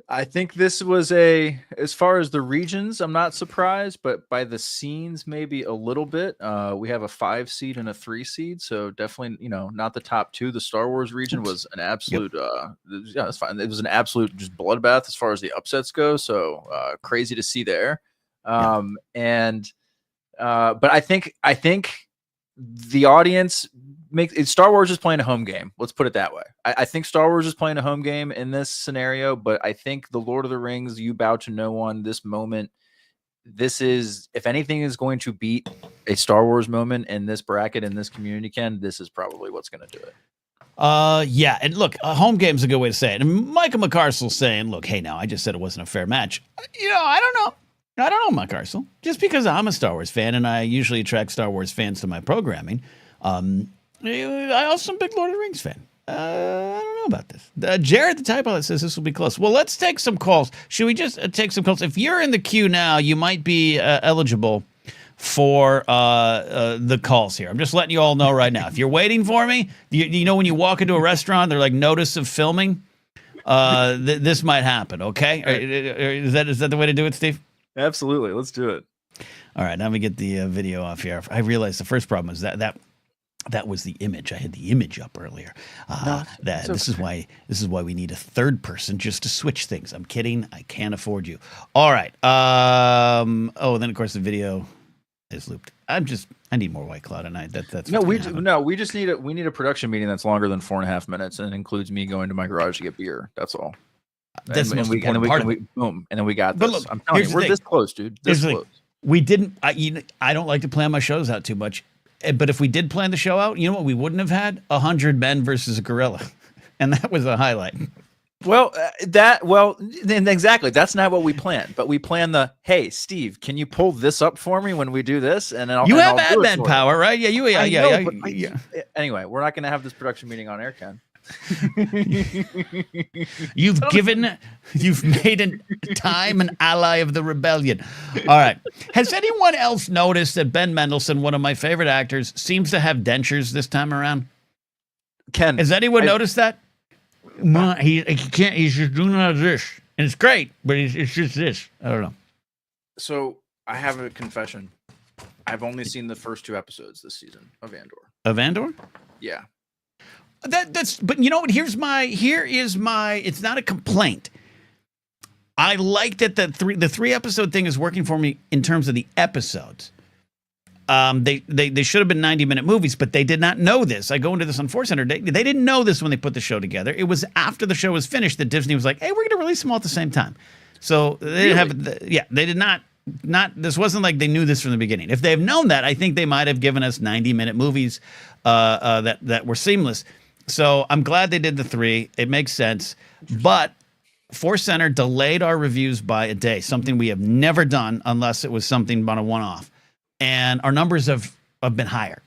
I think this was as far as the regions, I'm not surprised, but by the scenes, maybe a little bit. We have a 5 seed and a 3 seed, so definitely, not the top 2. The Star Wars region was an absolute, that's fine. It was an absolute just bloodbath as far as the upsets go. So crazy to see there. But I think the audience Star Wars is playing a home game. Let's put it that way. I think Star Wars is playing a home game in this scenario, but I think the Lord of the Rings, you bow to no one, this moment, this is, if anything is going to beat a Star Wars moment in this bracket, in this community, Ken, this is probably what's going to do it. Yeah, and look, a home game's a good way to say it. And Michael McCarcel's saying, look, hey, now, I just said it wasn't a fair match. I don't know. I don't know, McCarcel. Just because I'm a Star Wars fan and I usually attract Star Wars fans to my programming, I also am a big Lord of the Rings fan. I don't know about this. Jared, the typo that says this will be close. Well, let's take some calls. Should we just take some calls? If you're in the queue now, you might be eligible for the calls here. I'm just letting you all know right now. If you're waiting for me, you know when you walk into a restaurant, they're like notice of filming. This might happen. Okay, is that the way to do it, Steve? Absolutely. Let's do it. All right, now we get the video off here. I realized the first problem is that was the image. I had the image up earlier. This is why we need a third person just to switch things. I'm kidding. I can't afford you. All right. Then of course the video is looped. I need more White Claw tonight. That's we just need a production meeting that's longer than 4.5 minutes and includes me going to my garage to get beer. That's all. That's the most important part of it. Boom, and then we got But this. look, I'm telling you, here's we're the this close, dude. This close. We didn't. I don't like to plan my shows out too much, but if we did plan the show out, you know what we wouldn't have had? 100 men versus a gorilla, and that was a highlight. Well, then exactly. That's not what we planned. But we planned hey, Steve, can you pull this up for me when we do this? And then you have admin power, right? Yeah, yeah. Anyway, we're not going to have this production meeting on air, Ken. You've made time an ally of the rebellion. All right. Has anyone else noticed that Ben Mendelsohn, one of my favorite actors, seems to have dentures this time around? Ken, has anyone noticed that? He can't. He's just doing all this, and it's great, but it's just this. I don't know. So I have a confession. I've only seen the first 2 episodes this season of Andor. Of Andor? Yeah. But you know what? Here is my. It's not a complaint. I like that the 3 episode thing is working for me in terms of the episodes. They should have been 90-minute movies, but they did not know this. I go into this on Force Center. They didn't know this when they put the show together. It was after the show was finished that Disney was like, "Hey, we're going to release them all at the same time." So they didn't have. They did not. This wasn't like they knew this from the beginning. If they have known that, I think they might have given us 90-minute movies that were seamless. So I'm glad they did the 3. It makes sense. But Force Center delayed our reviews by a day, something we have never done unless it was something on a one-off. And our numbers have been higher.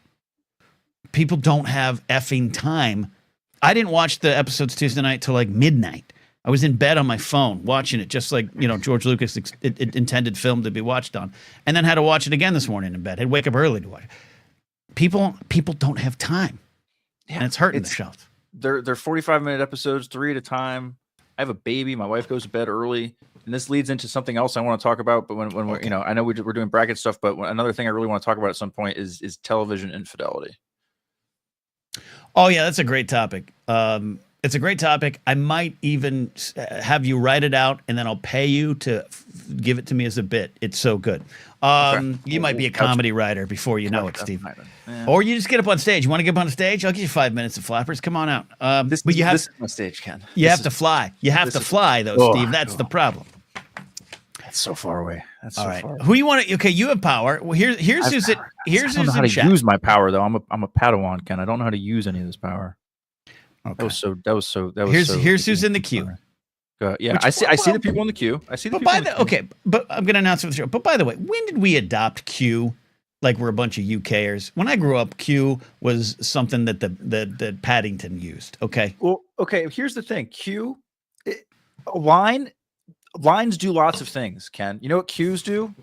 People don't have effing time. I didn't watch the episodes Tuesday night till like midnight. I was in bed on my phone watching it, just like George Lucas intended film to be watched on, and then had to watch it again this morning in bed. Had to wake up early to watch it. People don't have time. Yeah, and it's hurting the shows. They're 45-minute episodes, 3 at a time. I have a baby. My wife goes to bed early, and this leads into something else I want to talk about. But when we're, I know we're doing bracket stuff, but another thing I really want to talk about at some point is television infidelity. Oh yeah, that's a great topic. It's a great topic. I might even have you write it out, and then I'll pay you to give it to me as a bit. It's so good. You might be a comedy writer before you know it, Steve. Yeah. Or you just get up on stage. You want to get up on stage? I'll give you 5 minutes of flappers. Come on out. This is my stage, Ken. You have to fly. You have to fly, though, Steve. That's the problem. That's so far away. That's so far away. Who you want to? Okay, you have power. Well, here's who's it. Here's I don't know how to use my power, though. I'm a Padawan, Ken. I don't know how to use any of this power. Okay. Here's who's in the queue. Yeah, I see the people in the queue. I see the people in the queue. Okay, but I'm going to announce it for the show. But by the way, when did we adopt Q? Like we're a bunch of UKers. When I grew up, Q was something that Paddington used. Okay. Well, okay. Here's the thing. Q, lines do lots of things. Ken, you know what Qs do?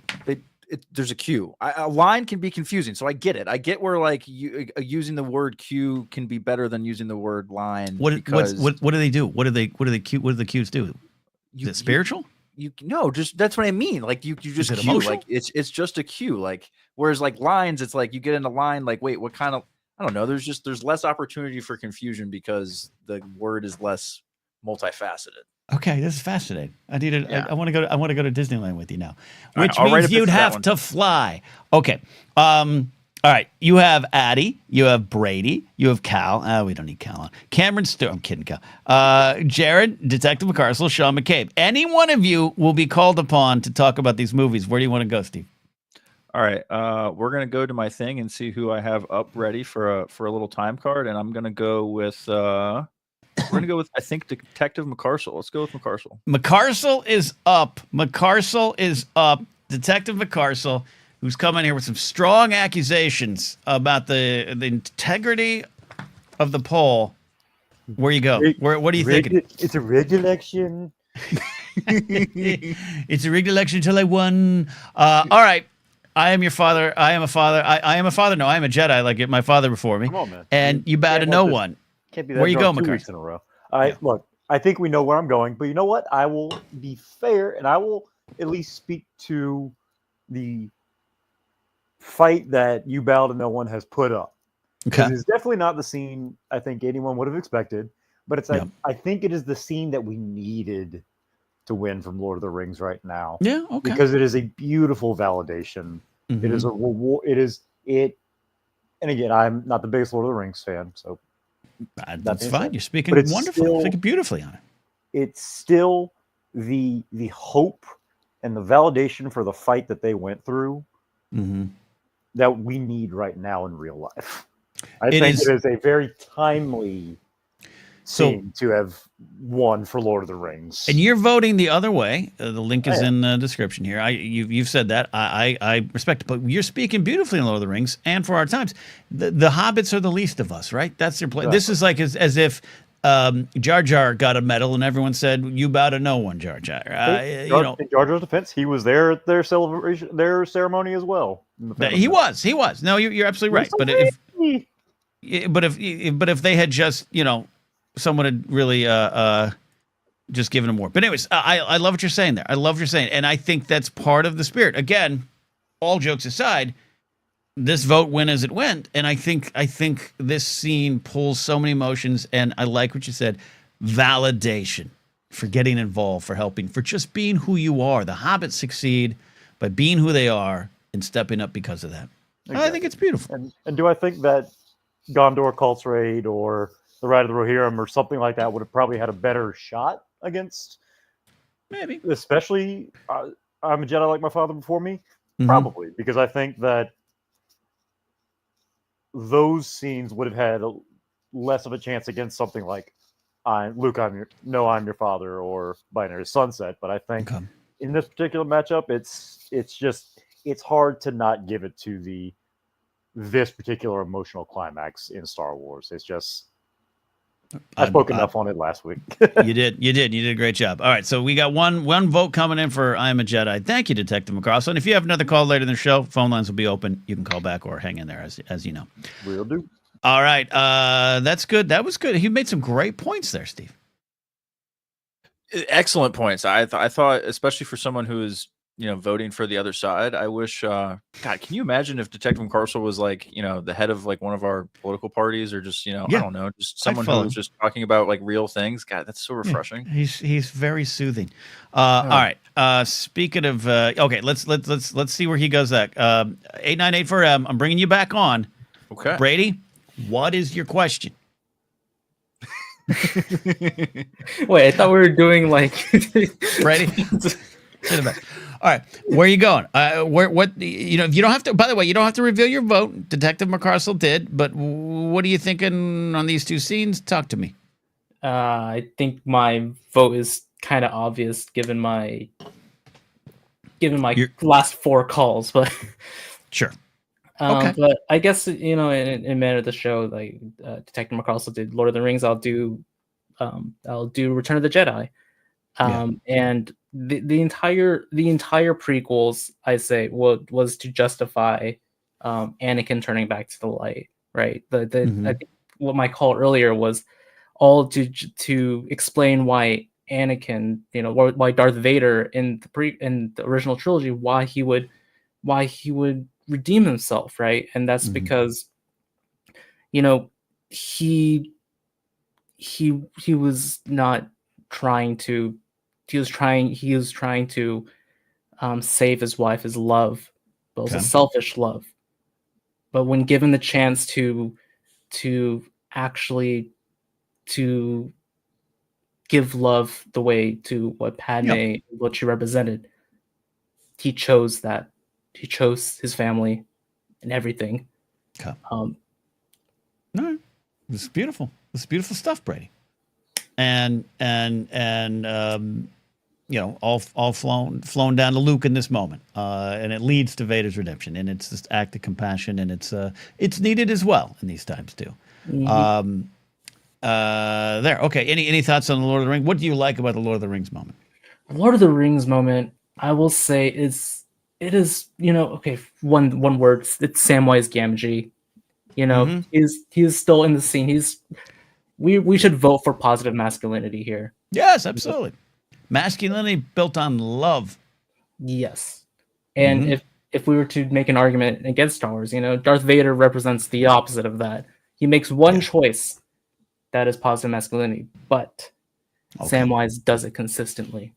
There's a Q. A line can be confusing, so I get it. I get where like using the word Q can be better than using the word line. What do they do? What do the Qs do? Is it spiritual? No, just that's what I mean. Like you just Is it cue, emotional? like it's just a cue. Like whereas like lines, it's like you get in a line. Like wait, what kind of? I don't know. There's less opportunity for confusion because the word is less multifaceted. Okay, this is fascinating. I want to go. I want to go to Disneyland with you now, which right, means you'd have to fly. Okay. All right. You have Addie. You have Brady. You have Cal. We don't need Cal on. Cameron Stewart. I'm kidding, Cal. Jared, Detective McCarcel, Sean McCabe. Any one of you will be called upon to talk about these movies. Where do you want to go, Steve? All right. We're gonna go to my thing and see who I have up ready for a little time card, and I'm gonna go with. We're going to go with, I think, Detective McCarcel. Let's go with McCarcel. McCarcel is up. McCarcel is up. Detective McCarcel, who's coming here with some strong accusations about the integrity of the poll. Where you go? What are you thinking? It's a rigged election. It's a rigged election until I won. All right. I am your father. I am a father. I am a father. No, I am a Jedi like my father before me. Come on, man. And you bow to can't no let this- one. Can't be that Where you drunk go, 2 McCarthy? weeks in a row. Look, I think we know where I'm going, but you know what? I will be fair, and I will at least speak to the fight that you bow to no one has put up. Because Okay. it's definitely not the scene I think anyone would have expected, but it's Yeah. I think it is the scene that we needed to win from Lord of the Rings right now. Yeah. Okay. Because it is a beautiful validation. It is a reward. And again, I'm not the biggest Lord of the Rings fan, so That's fine. You're speaking But it's wonderfully. still- Speaking beautifully on it. it's still the hope and the validation for the fight that they went through that we need right now in real life. I think it is a very timely scene to have won for Lord of the Rings. And you're voting the other way. The link is in the description here. You've said that. I respect it, but you're speaking beautifully in Lord of the Rings and for our times. The hobbits are the least of us, right? That's your play. Exactly. This is like as if Jar Jar got a medal and everyone said, "You bow to no one, Jar Jar." In Jar Jar's defense, he was there at their celebration, their ceremony as well. He was. No, you're absolutely right. But if they had just, someone had really just given him more. But anyways, I love what you're saying there. I love what you're saying, and I think that's part of the spirit. Again, all jokes aside, this vote went as it went, and I think this scene pulls so many emotions, and I like what you said, validation for getting involved, for helping, for just being who you are. The hobbits succeed by being who they are and stepping up because of that. Exactly. I think it's beautiful. And do I think that Gondor Cult's Raid or the Ride of the Rohirrim or something like that would have probably had a better shot against? Maybe. Especially, I'm a Jedi like my father before me? Probably, because I think that those scenes would have had less of a chance against something like I'm your father or Binary Sunset. But I think in this particular matchup, it's hard to not give it to this particular emotional climax in Star Wars. It's just I spoke enough on it last week. You did a great job. All right, so we got one vote coming in for I Am a Jedi. Thank you, Detective McCarthy. And if you have another call later in the show, phone lines will be open. You can call back or hang in there, as you know. Will do. All right, that's good. That was good. He made some great points there, Steve. Excellent points. I thought, especially for someone who is voting for the other side. I wish, God, can you imagine if Detective McCarcel was like, the head of like one of our political parties, or just, I don't know, just someone who was just talking about like real things. God, that's so refreshing. Yeah, he's very soothing. All right. Speaking of, okay, let's see where he goes. That 898 for M. I'm bringing you back on. Okay, Brady, what is your question? Wait, I thought we were doing like Brady. All right, where are you going? What if you don't have to. By the way, you don't have to reveal your vote. Detective McCarcel did, but what are you thinking on these two scenes? Talk to me. I think my vote is kind of obvious given my last 4 calls, but sure. Okay. But I guess in manner of the show, like Detective McCarcel did Lord of the Rings, I'll do Return of the Jedi. And the entire prequels, I say, was to justify Anakin turning back to the light, right? I think what my call earlier was all to explain why Anakin, why Darth Vader in the original trilogy, why he would redeem himself, right? And that's because he was not trying to. He was trying to save his wife, his love, but it was a selfish love. But when given the chance to actually to give love the way to what Padme, what she represented, he chose that. He chose his family and everything. Okay. No, this is beautiful. This is beautiful stuff, Brady. And all flown down to Luke in this moment, and it leads to Vader's redemption, and it's this act of compassion, and it's needed as well in these times too. Mhm. There. Okay. Any thoughts on the Lord of the Rings? What do you like about the Lord of the Rings moment? Lord of the Rings moment, I will say, it is okay. One word. It's Samwise Gamgee. He's still in the scene. We should vote for positive masculinity here. Yes, absolutely. Masculinity built on love. Yes, and if we were to make an argument against Star Wars, Darth Vader represents the opposite of that. He makes one choice that is positive masculinity, but Samwise does it consistently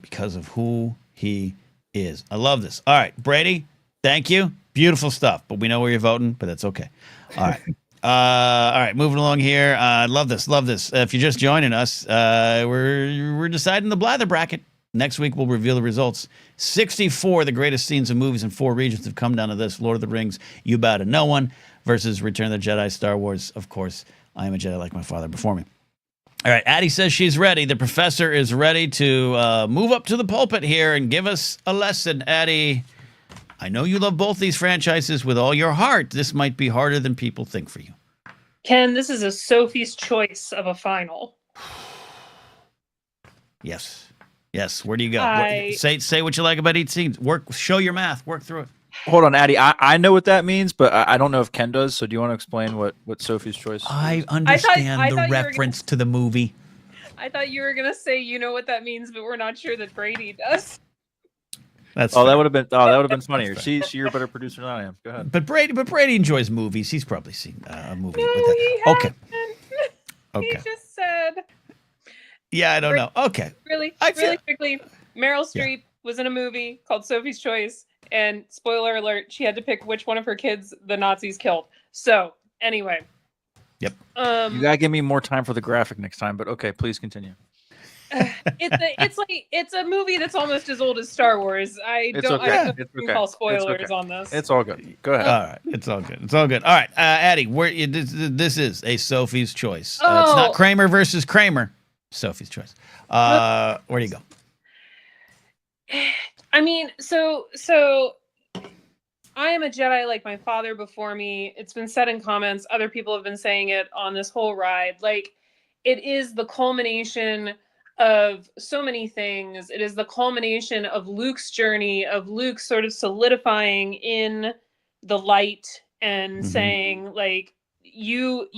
because of who he is. I love this. All right, Brady, thank you. Beautiful stuff, but we know where you're voting, but that's okay. All right. All right, moving along here. Love this. If you're just joining us, we're deciding the Blather bracket. Next week, we'll reveal the results. 64, the greatest scenes of movies in 4 regions have come down to this. Lord of the Rings, You Bow to No One, versus Return of the Jedi, Star Wars. Of course, I am a Jedi like my father before me. All right, Addie says she's ready. The professor is ready to move up to the pulpit here and give us a lesson. Addie, I know you love both these franchises with all your heart. This might be harder than people think for you. Ken, this is a Sophie's choice of a final. Yes. Where do you go? Say what you like about each scene. Show your math. Work through it. Hold on, Addie. I know what that means, but I don't know if Ken does. So do you want to explain what Sophie's choice is? I understand the reference to the movie. I thought you were going to say you know what that means, but we're not sure that Brady does. That's that would have been funnier. You're a better producer than I am. Go ahead. But Brady enjoys movies. He's probably seen a movie No, with that. he hasn't. Okay. He just said. Yeah, I don't know. Okay. Really quickly, Meryl Streep was in a movie called Sophie's Choice, and spoiler alert, she had to pick which one of her kids the Nazis killed. So anyway. Yep. You gotta give me more time for the graphic next time, but okay, please continue. It's a movie that's almost as old as Star Wars. I don't call spoilers on this. It's all good. Go ahead. All right, it's all good. All right, Addie, this is a Sophie's choice. It's not Kramer versus Kramer. Sophie's choice. Where do you go? I mean, so I am a Jedi like my father before me. It's been said in comments. Other people have been saying it on this whole ride. Like, it is the culmination of so many things. It is the culmination of Luke's journey, of Luke sort of solidifying in the light and saying, like, you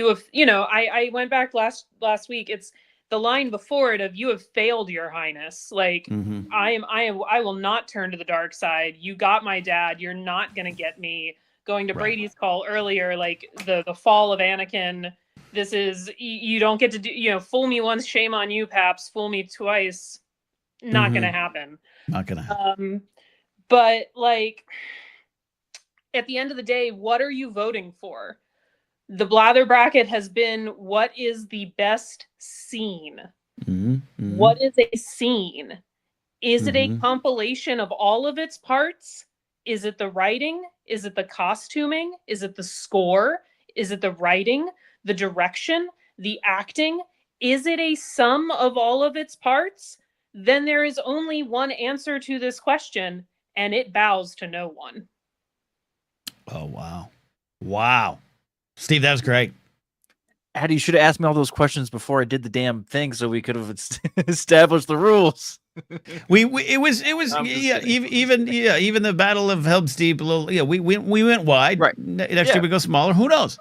have, I went back last week. It's the line before it of "You have failed, Your Highness." Like, I will not turn to the dark side. You got my dad. You're not gonna get me. Going to Brady's call earlier, like the fall of Anakin. This is, you don't get to do, fool me once, shame on you, Paps. Fool me twice, not gonna happen. Not gonna happen. But like, at the end of the day, what are you voting for? The Blather bracket has been, what is the best scene? What is a scene? Is it a compilation of all of its parts? Is it the writing? Is it the costuming? Is it the score? Is it the writing? The direction? The acting? Is it a sum of all of its parts? Then there is only one answer to this question, and it bows to no one. Oh, wow. Steve, that was great. Addie, you should have asked me all those questions before I did the damn thing, so we could have established the rules. It was even the Battle of Helm's Deep. We went wide. Right. Next year we go smaller. Who knows?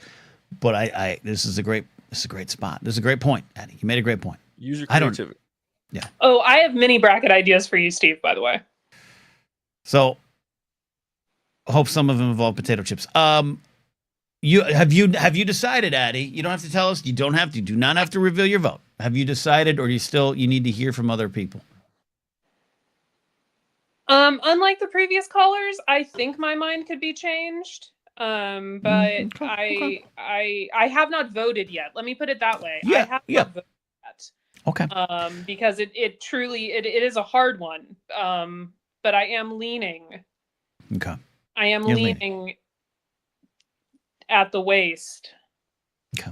But this is a great spot. This is a great point, Addie. You made a great point. Use your creativity. Yeah. Oh, I have mini bracket ideas for you, Steve, by the way. So I hope some of them involve potato chips. Have you decided, Addie? You don't have to tell us. You don't have to. Do not have to reveal your vote. Have you decided, or you need to hear from other people? Unlike the previous callers, I think my mind could be changed. But I have not voted yet. Let me put it that way. I have not voted yet. Okay. Because it truly is a hard one. But I am leaning. Okay. I am leaning at the waist. Okay.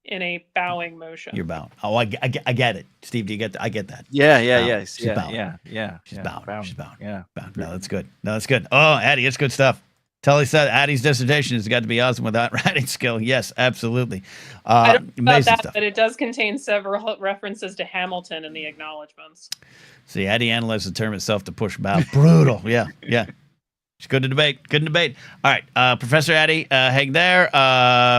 in a bowing motion. You're bowing. Oh, I get it. Steve, do you get that? I get that. Yeah. She's bowing. She's bowing. She's bowing. Yeah. Bowing. No, that's good. Oh, Addie, it's good stuff. Tully said Addie's dissertation has got to be awesome without writing skill. Yes, absolutely. I don't know about that, stuff. but it does contain several references to Hamilton in the acknowledgments. See, Addie analyzed the term itself to push bow. Brutal. Yeah. It's good to debate. All right, Professor Addie, hang there.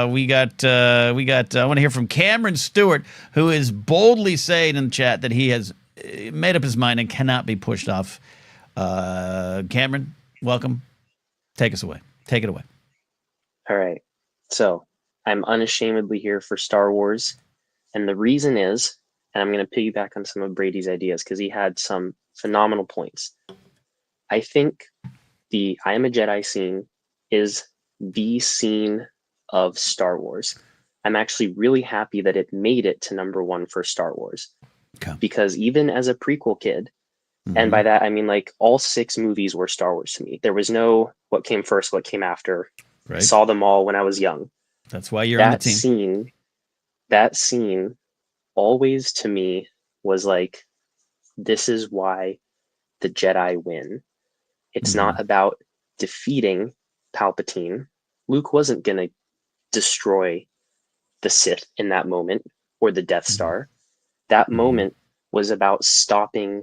We got. I want to hear from Cameron Stewart, who is boldly saying in the chat that he has made up his mind and cannot be pushed off. Cameron, welcome. Take us away. Take it away. All right. So I'm unashamedly here for Star Wars. And the reason is, and I'm going to piggyback on some of Brady's ideas because he had some phenomenal points. I think the I Am a Jedi scene is the scene of Star Wars. I'm actually really happy that it made it to #1 for Star Wars. Okay. Because even as a prequel kid, and by that, I mean, like, all 6 movies were Star Wars to me. There was no what came first, what came after. Right. I saw them all when I was young. That's why you're on the team. That scene always to me was like, this is why the Jedi win. It's not about defeating Palpatine. Luke wasn't going to destroy the Sith in that moment or the Death Star. That moment was about stopping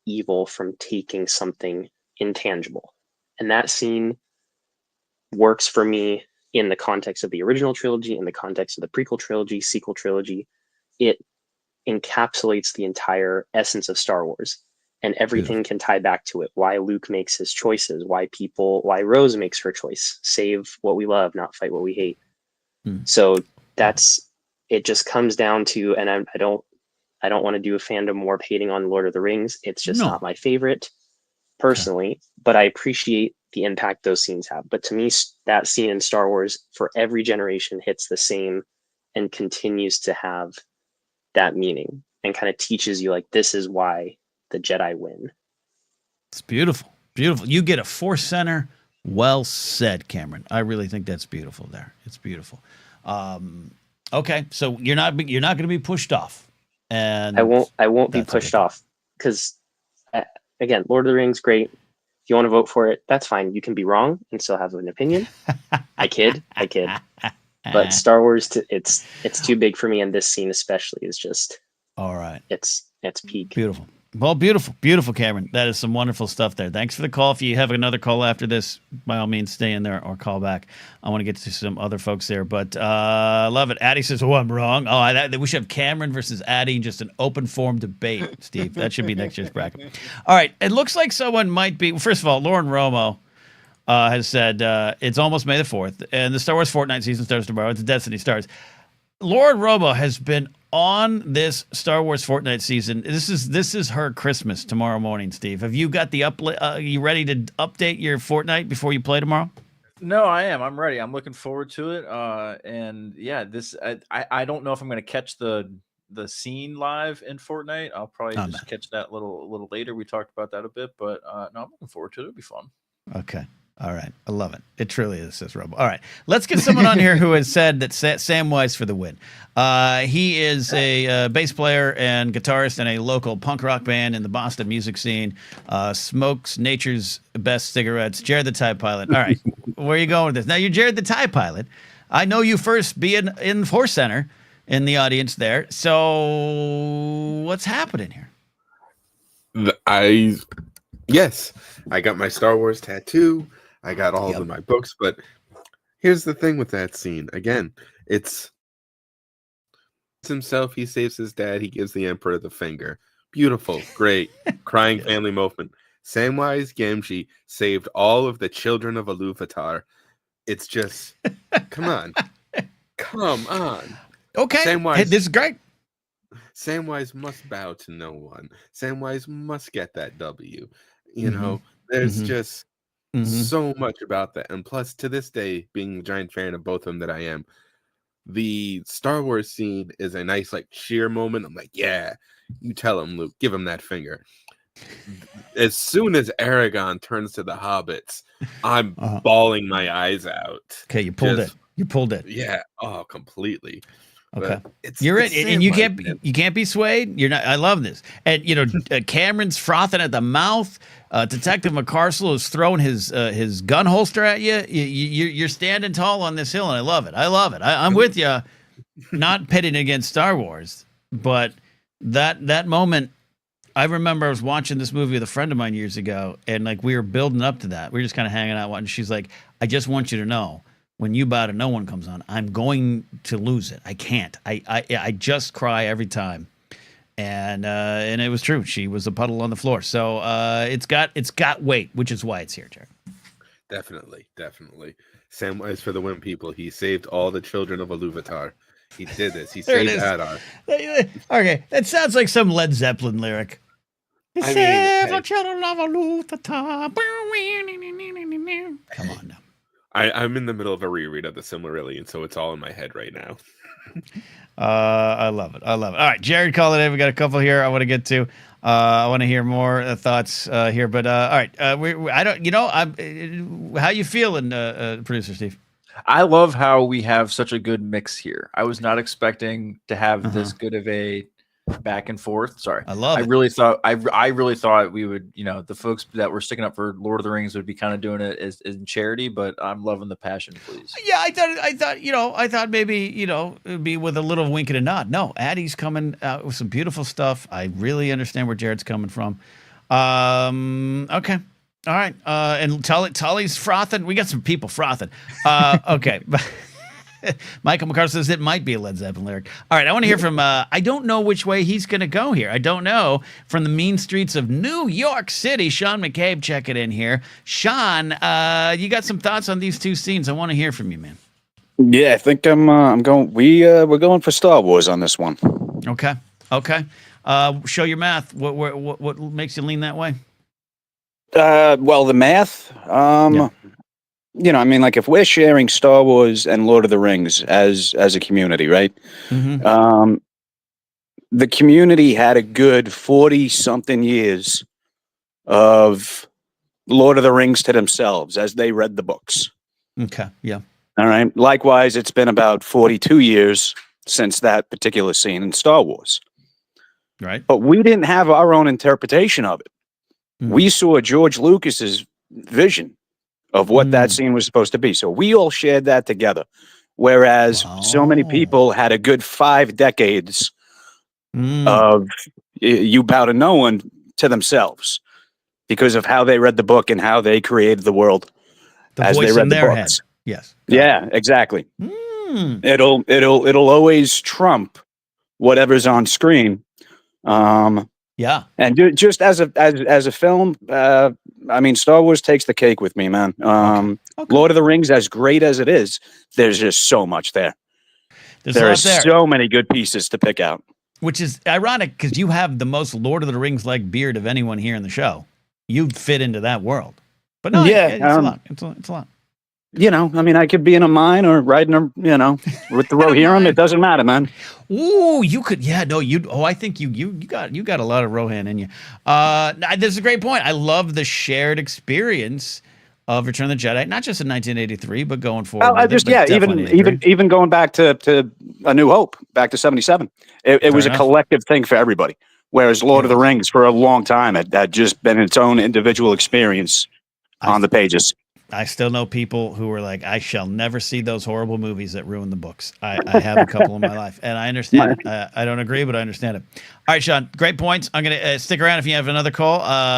evil from taking something intangible. And that scene works for me in the context of the original trilogy, in the context of the prequel trilogy, sequel trilogy. It encapsulates the entire essence of Star Wars, and everything can tie back to it. Why Luke makes his choices, why Rose makes her choice, save what we love, not fight what we hate. So it just comes down to, and I don't want to do a fandom warp hating on Lord of the Rings. It's just not my favorite personally, but I appreciate the impact those scenes have. But to me, that scene in Star Wars for every generation hits the same and continues to have that meaning and kind of teaches you, like, this is why the Jedi win. It's beautiful. You get a Force center. Well said, Cameron. I really think that's beautiful there. It's beautiful. Okay, so you're not going to be pushed off. And I won't be pushed off because, again, Lord of the Rings, great. If you want to vote for it, that's fine. You can be wrong and still have an opinion. I kid. But Star Wars, it's too big for me, and this scene especially is just all right. It's peak. Beautiful. Well, beautiful, Cameron. That is some wonderful stuff there. Thanks for the call. If you have another call after this, by all means, stay in there or call back. I want to get to some other folks there, but love it. Addie says, "Oh, I'm wrong." Oh, we should have Cameron versus Addie, just an open form debate, Steve. That should be next year's bracket. All right. It looks like someone might be. First of all, Lauren Romo has said it's almost May the 4th, and the Star Wars Fortnite season starts tomorrow. It's Destiny starts. Lauren Romo has been on this Star Wars Fortnite season. This is her Christmas tomorrow morning, Steve. Have you got the you ready to update your Fortnite before you play tomorrow? No, I am. I'm ready. I'm looking forward to it. And yeah, I don't know if I'm going to catch the scene live in Fortnite. I'll probably just catch that a little later. We talked about that a bit, but no, I'm looking forward to it. It'll be fun. Okay. All right. I love it. It truly is, says Robo. All right. Let's get someone on here who has said that Samwise for the win. He is a bass player and guitarist in a local punk rock band in the Boston music scene. Smokes nature's best cigarettes. Jared the TIE Pilot. All right. Where are you going with this? Now, you're Jared the TIE Pilot. I know you first being in Force Center in the audience there. So what's happening here? Yes, I got my Star Wars tattoo. I got all of my books, but here's the thing with that scene. Again, it's himself. He saves his dad. He gives the Emperor the finger. Beautiful, great, crying family moment. Samwise Gamgee saved all of the children of Iluvatar. It's just, come on. Okay, Samwise, this is great. Samwise must bow to no one. Samwise must get that W. You know, there's just so much about that. And plus, to this day, being a giant fan of both of them that I am, the Star Wars scene is a nice, like, cheer moment. I'm like, yeah, you tell him, Luke, give him that finger. As soon as Aragon turns to the hobbits, I'm bawling my eyes out. Okay, you pulled it. Yeah, completely. Okay, It's, you're it's it, and you Sam White, man. can't be swayed. You're not. I love this, and Cameron's frothing at the mouth. Detective McCarcel is throwing his gun holster at you. You're standing tall on this hill, and I love it. I love it. I'm with you. Not pitting against Star Wars, but that moment. I remember I was watching this movie with a friend of mine years ago, and like we were building up to that. We were just kind of hanging out, and she's like, "I just want you to know, when You Bow to No One comes on, I'm going to lose it. I can't. I just cry every time." And it was true. She was a puddle on the floor. So it's got weight, which is why it's here, Jared. Definitely. Samwise for the win, people. He saved all the children of Iluvatar. He did this. He saved Adar. Okay, that sounds like some Led Zeppelin lyric. He saved the children of Iluvatar. Come on now. I'm in the middle of a reread of the Silmarillion, so it's all in my head right now. I love it. All right, Jared, call it in. We got a couple here I want to get to. I want to hear more thoughts here, but all right. I don't. How you feeling, producer Steve? I love how we have such a good mix here. I was not expecting to have this good of a back and forth. Sorry, I love it. I really thought we would, the folks that were sticking up for Lord of the Rings would be kind of doing it as in charity, but I'm loving the passion, please. Yeah, I thought maybe, it'd be with a little wink and a nod. No, Addie's coming out with some beautiful stuff. I really understand where Jared's coming from. Okay. All right. And Tully's frothing. We got some people frothing. Okay. Michael McCarthy says it might be a Led Zeppelin lyric. All right, I want to hear from, I don't know which way he's going to go here. I don't know. From the mean streets of New York City, Sean McCabe checking in here. Sean, you got some thoughts on these two scenes. I want to hear from you, man. Yeah, I think I'm going, we're going for Star Wars on this one. Okay. Show your math. What makes you lean that way? Well, the math, Yeah. I mean, like if we're sharing Star Wars and Lord of the Rings as a community, right? Mm-hmm. The community had a good 40-something years of Lord of the Rings to themselves as they read the books. Okay, yeah. All right. Likewise, it's been about 42 years since that particular scene in Star Wars. Right. But we didn't have our own interpretation of it. We saw George Lucas's vision of what that scene was supposed to be. So we all shared that together. Whereas so many people had a good 5 decades of You Bow to No One to themselves because of how they read the book and how they created the world as they read the books. Yes. Yeah, exactly. It'll always trump whatever's on screen. Yeah, and just as a film, I mean, Star Wars takes the cake with me, man. Okay. Lord of the Rings, as great as it is, there's just so much there. There are so many good pieces to pick out. Which is ironic because you have the most Lord of the Rings-like beard of anyone here in the show. You fit into that world. But no, it's a lot. It's a lot. I mean, I could be in a mine or riding with the Rohirrim. It doesn't matter, man. Ooh, you could, I think you got a lot of Rohan in you. This is a great point. I love the shared experience of Return of the Jedi, not just in 1983, but going forward. Even going back to A New Hope, back to 77. It was a collective thing for everybody. Whereas Lord of the Rings, for a long time, had just been its own individual experience on the pages. I still know people who were like, I shall never see those horrible movies that ruin the books. I have a couple in my life, and I understand it. I don't agree, but I understand it. All right, Sean, great points. I'm going to stick around if you have another call,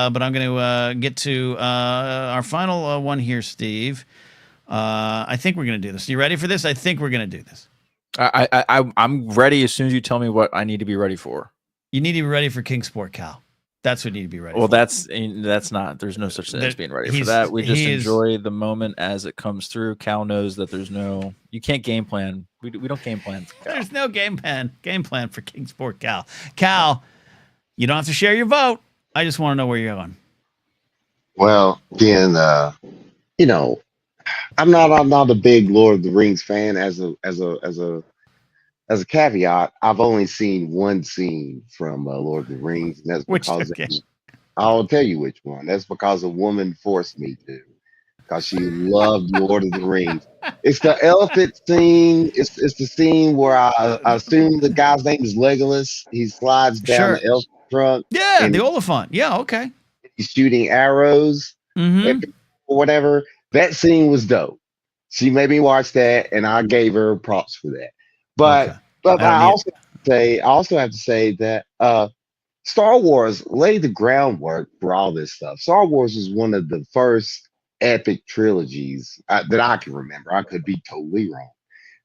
but I'm going to get to our final one here, Steve. I think we're going to do this. You ready for this? I think we're going to do this. I'm ready as soon as you tell me what I need to be ready for. You need to be ready for Kingsport Cal. That's what you need to be ready for. Well, that's not. There's no such thing as being ready for that. We just enjoy the moment as it comes through. Cal knows that you can't game plan. We don't game plan. There's no game plan for Kingsport Cal. Cal, you don't have to share your vote. I just want to know where you're going. Well, again, I'm not a big Lord of the Rings fan. As a caveat, I've only seen one scene from Lord of the Rings, and that's because I'll tell you which one. That's because a woman forced me to. because she loved Lord of the Rings. It's the elephant scene. It's the scene where I assume the guy's name is Legolas. He slides down Sure. the elephant trunk Yeah, and the Oliphant. Yeah, okay. he's shooting arrows Mm-hmm. or whatever. That scene was dope. She made me watch that, and I gave her props for that. Okay. But I don't need. I also have to say that Star Wars laid the groundwork for all this stuff. Star Wars is one of the first epic trilogies that I can remember. I could be totally wrong,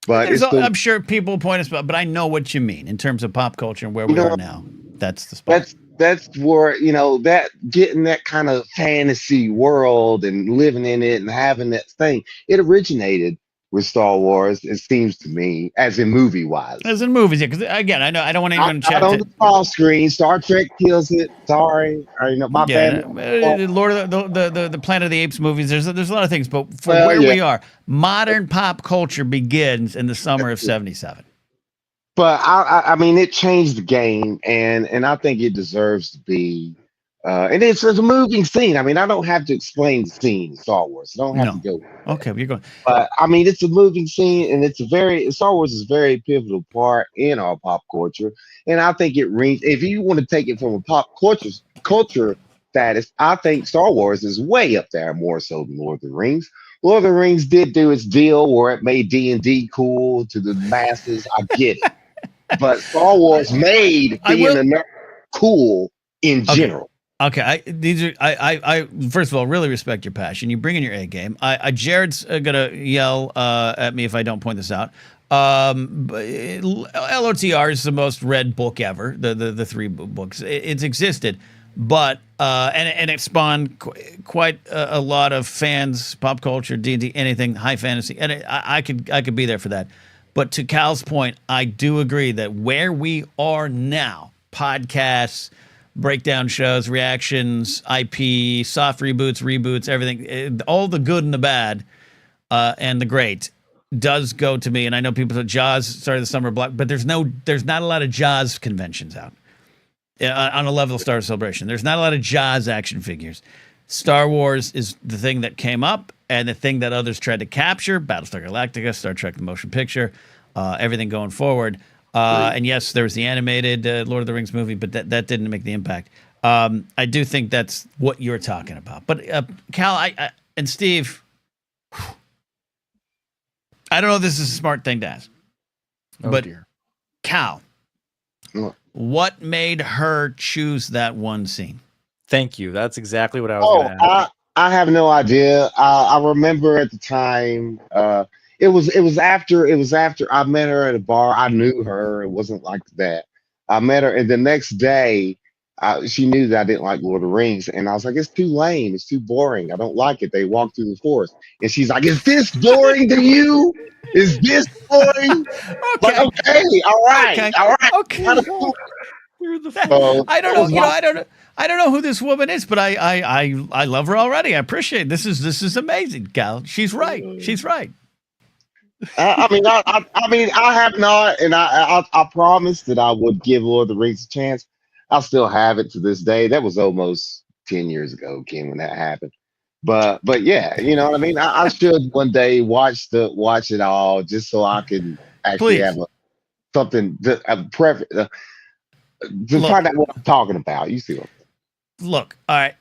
but There's, it's the I'm sure people point us, but I know what you mean in terms of pop culture and where you we know are now. That's the spot. that's where that getting that kind of fantasy world and living in it and having that thing. It originated with Star Wars. It seems to me, as in movie wise. As in movies, yeah. Because again, I know I don't want anyone to Not chat. on the small screen. Star Trek kills it. Sorry, my Yeah, bad. Lord of the Planet of the Apes movies. There's a lot of things, but for Well, where yeah. we are, modern pop culture begins in the summer of '77. But I mean, it changed the game, and I think it deserves to be. And it's a moving scene. I mean, I don't have to explain the scene in Star Wars. I don't have to No, go. okay, you're going. But I mean, it's a moving scene, and Star Wars is a very pivotal part in our pop culture, and I think it rings. If you want to take it from a pop culture status, I think Star Wars is way up there, more so than Lord of the Rings. Lord of the Rings did do its deal where it made D&D cool to the masses. I get it, but Star Wars made I being will. a nerd cool in Okay. general. Okay, I first of all really respect your passion. You bring in your A game. Jared's gonna yell at me if I don't point this out. LOTR is the most read book ever. The three books. It's existed, but and it spawned quite a lot of fans, pop culture, D&D, anything high fantasy, and I could be there for that. But to Cal's point, I do agree that where we are now, podcasts, breakdown shows, reactions, IP, soft reboots, everything, all the good and the bad and the great does go to me. And I know people say Jaws started the summer block, but there's not a lot of Jaws conventions out on a level of Star Wars Celebration. There's not a lot of Jaws action figures. Star Wars is the thing that came up and the thing that others tried to capture. Battlestar Galactica, Star Trek the motion picture, everything going forward. And yes, there was the animated Lord of the Rings movie, but that didn't make the impact. I do think that's what you're talking about. But Cal, I and Steve, I don't know if this is a smart thing to ask. But dear. Cal, What? what made her choose that one scene? Thank you. That's exactly what I was going to ask. I have no idea. I remember at the time. It was after I met her at a bar. I knew her. It wasn't like that. I met her, and the next day, she knew that I didn't like Lord of the Rings, and I was like, "It's too lame. It's too boring. I don't like it." They walk through the forest, and she's like, "Is this boring to you? Is this boring?" Like, okay, all right. Okay. Kinda cool. I don't know. You know, I don't know who this woman is, but I love her already. I appreciate it. This is amazing, Cal. She's right. She's right. I mean, I have not, and I promised that I would give Lord of the Rings a chance. I still have it to this day. That was almost 10 years ago, Ken, when that happened. But yeah, you know what I mean. I should one day watch it all just so I can actually Please. have something to find out what I'm talking about. You see what? Look, all right.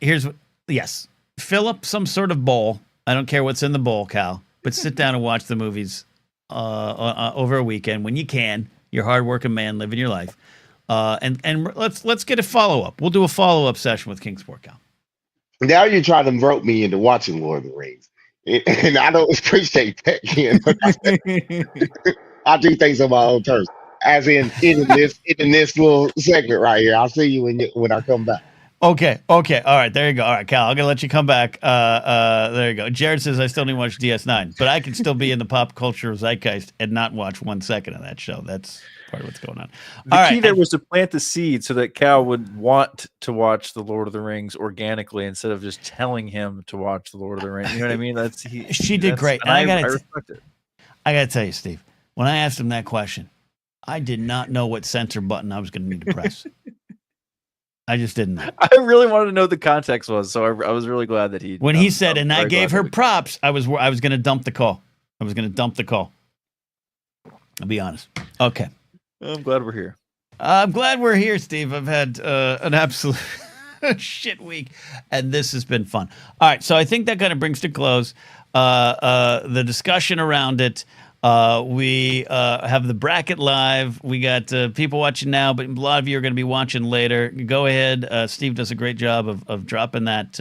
Yes. Fill up some sort of bowl. I don't care what's in the bowl, Cal, but sit down and watch the movies over a weekend when you can. You're a hardworking man living your life, and let's get a follow up. We'll do a follow up session with Kingsport, Cal. Now you're trying to rope me into watching Lord of the Rings, and I don't appreciate that, Ken. I do things on my own terms, as in this little segment right here. I'll see you when I come back. Okay. All right. There you go. All right, Cal, I'm going to let you come back. There you go. Jared says I still need to watch DS9, but I can still be in the pop culture zeitgeist and not watch 1 second of that show. That's part of what's going on. The key there was to plant the seed so that Cal would want to watch The Lord of the Rings organically instead of just telling him to watch The Lord of the Rings. You know what I mean? She did great. And I respect it. I got to tell you, Steve, when I asked him that question, I did not know what censor button I was going to need to press. I just didn't know. I really wanted to know what the context was, so I was really glad that he. When he said, and I gave her props, I was going to dump the call. I'll be honest. Okay. I'm glad we're here. I'm glad we're here, Steve. I've had an absolute shit week, and this has been fun. All right, so I think that kind of brings to close the discussion around it. We have the bracket live. We got people watching now, but a lot of you are going to be watching later. Go ahead. Steve does a great job of dropping that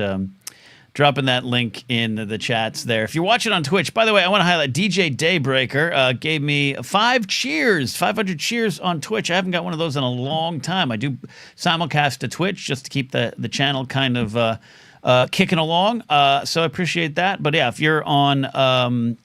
link in the chats there. If you're watching on Twitch, by the way, I want to highlight DJ Daybreaker gave me 500 cheers on Twitch. I haven't got one of those in a long time. I do simulcast to Twitch just to keep the channel kind of kicking along. So I appreciate that. But yeah, if you're on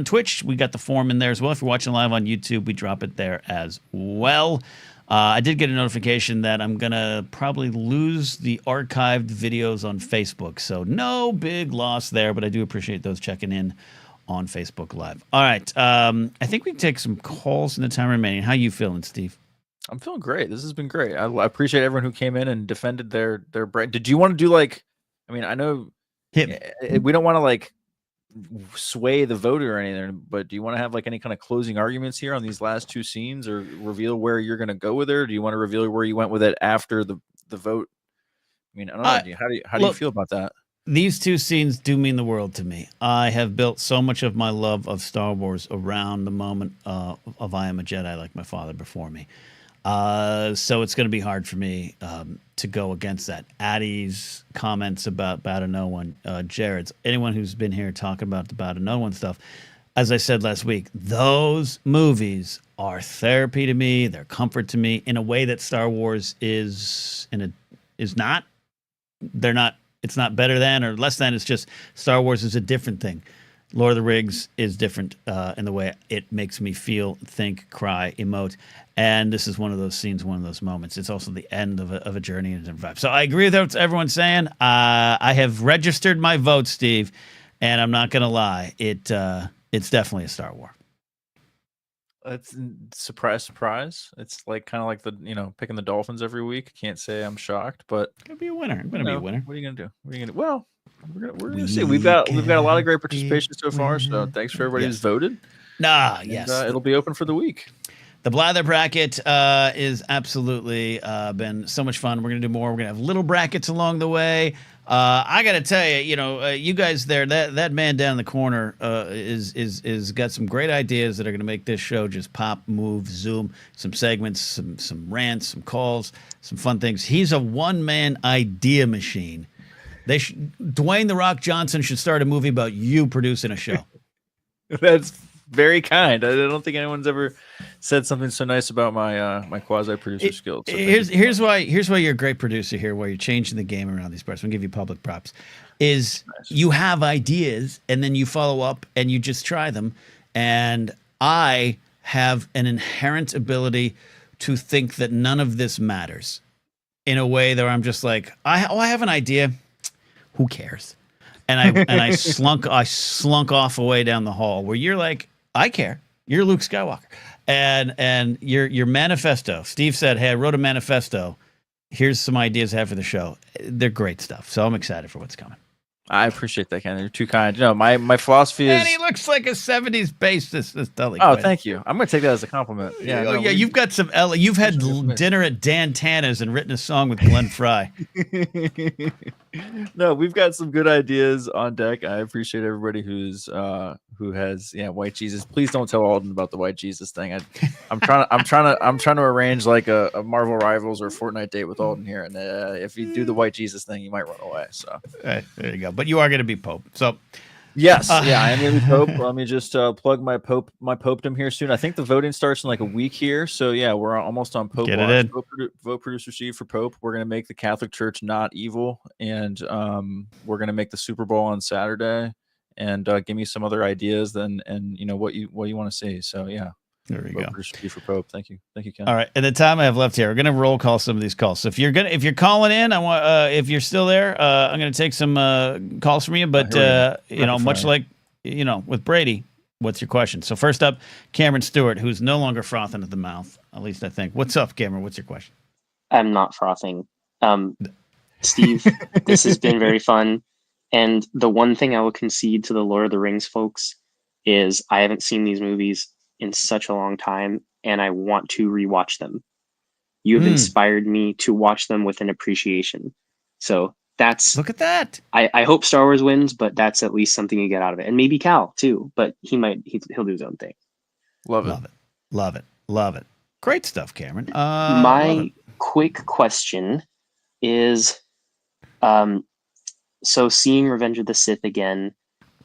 Twitch, we got the form in there as well. If you're watching live on YouTube, we drop it there as well. I did get a notification that I'm going to probably lose the archived videos on Facebook. So no big loss there, but I do appreciate those checking in on Facebook Live. All right. I think we can take some calls in the time remaining. How you feeling, Steve? I'm feeling great. This has been great. I appreciate everyone who came in and defended their brand. Did you want to do I know we don't want to sway the voter or anything, but do you want to have any kind of closing arguments here on these last two scenes, or reveal where you're going to go with it, or do you want to reveal where you went with it after the vote? I don't know. How do you feel about that? These two scenes do mean the world to me. I have built so much of my love of Star Wars around the moment of I am a Jedi, like my father before me. So it's going to be hard for me to go against that. Addie's comments about Bow to No One, Jared's, anyone who's been here talking about the Bow to No One stuff. As I said last week, those movies are therapy to me. They're comfort to me in a way that Star Wars is not. They're not. It's not better than or less than. It's just Star Wars is a different thing. Lord of the Rings is different in the way it makes me feel, think, cry, emote. And this is one of those scenes, one of those moments. It's also the end of a journey and a different vibe. So I agree with what everyone's saying. I have registered my vote, Steve, and I'm not going to lie. It's definitely a Star Wars. It's surprise. It's kind of like the picking the Dolphins every week. Can't say I'm shocked, but it's gonna be a winner. It's gonna be a winner. What are you gonna do? What are you gonna do? Well, we're gonna see. We've got a lot of great participation so far. So thanks for everybody who's voted. Yes. It'll be open for the week. The Blather bracket is absolutely been so much fun. We're going to do more. We're going to have little brackets along the way. I got to tell you, you guys there, that man down in the corner is got some great ideas that are going to make this show just pop, move, zoom, some segments, some rants, some calls, some fun things. He's a one-man idea machine. Dwayne "The Rock" Johnson should start a movie about you producing a show. That's very kind. I don't think anyone's ever said something so nice about my quasi-producer skills. So here's why you're a great producer here, why you're changing the game around these parts. I'm going to give you public props. Is nice. You have ideas, and then you follow up, and you just try them. And I have an inherent ability to think that none of this matters in a way that I'm just like, I have an idea. Who cares? And I slunk off away down the hall where you're like, I care. You're Luke Skywalker. And your manifesto. Steve said, hey, I wrote a manifesto. Here's some ideas I have for the show. They're great stuff. So I'm excited for what's coming. I appreciate that, Ken. You're too kind. My philosophy is... And he looks like a 70s bass. This Dudley. Oh, thank you. I'm going to take that as a compliment. Yeah, you've got some... You've had dinner at Dan Tana's and written a song with Glenn Fry. No, we've got some good ideas on deck. I appreciate everybody who has white Jesus. Please don't tell Alden about the white Jesus thing. I'm trying to arrange like a Marvel Rivals or Fortnite date with Alden here, and if you do the white Jesus thing, you might run away. So there you go. But you are going to be Pope. So yes, I am going to be Pope. Let me just plug my popedom here soon. I think the voting starts in like a week here. So yeah, we're almost on Pope. Get it in. Vote producer Steve for Pope. We're going to make the Catholic Church not evil, and we're going to make the Super Bowl on Saturday. And give me some other ideas, and what you want to see. So yeah, there we go. Producer Steve for Pope. Thank you, Ken. All right, at the time I have left here, we're gonna roll call some of these calls. So if you're calling in, I want if you're still there, I'm gonna take some calls from you. But much like with Brady, what's your question? So first up, Cameron Stewart, who's no longer frothing at the mouth, at least I think. What's up, Cameron? What's your question? I'm not frothing Steve, this has been very fun. And the one thing I will concede to the Lord of the Rings folks is I haven't seen these movies in such a long time, and I want to rewatch them. You have inspired me to watch them with an appreciation. So that's look at that. I hope Star Wars wins, but that's at least something you get out of it. And maybe Cal too, but he'll do his own thing. Love it. Great stuff, Cameron. My quick question is, so seeing Revenge of the Sith again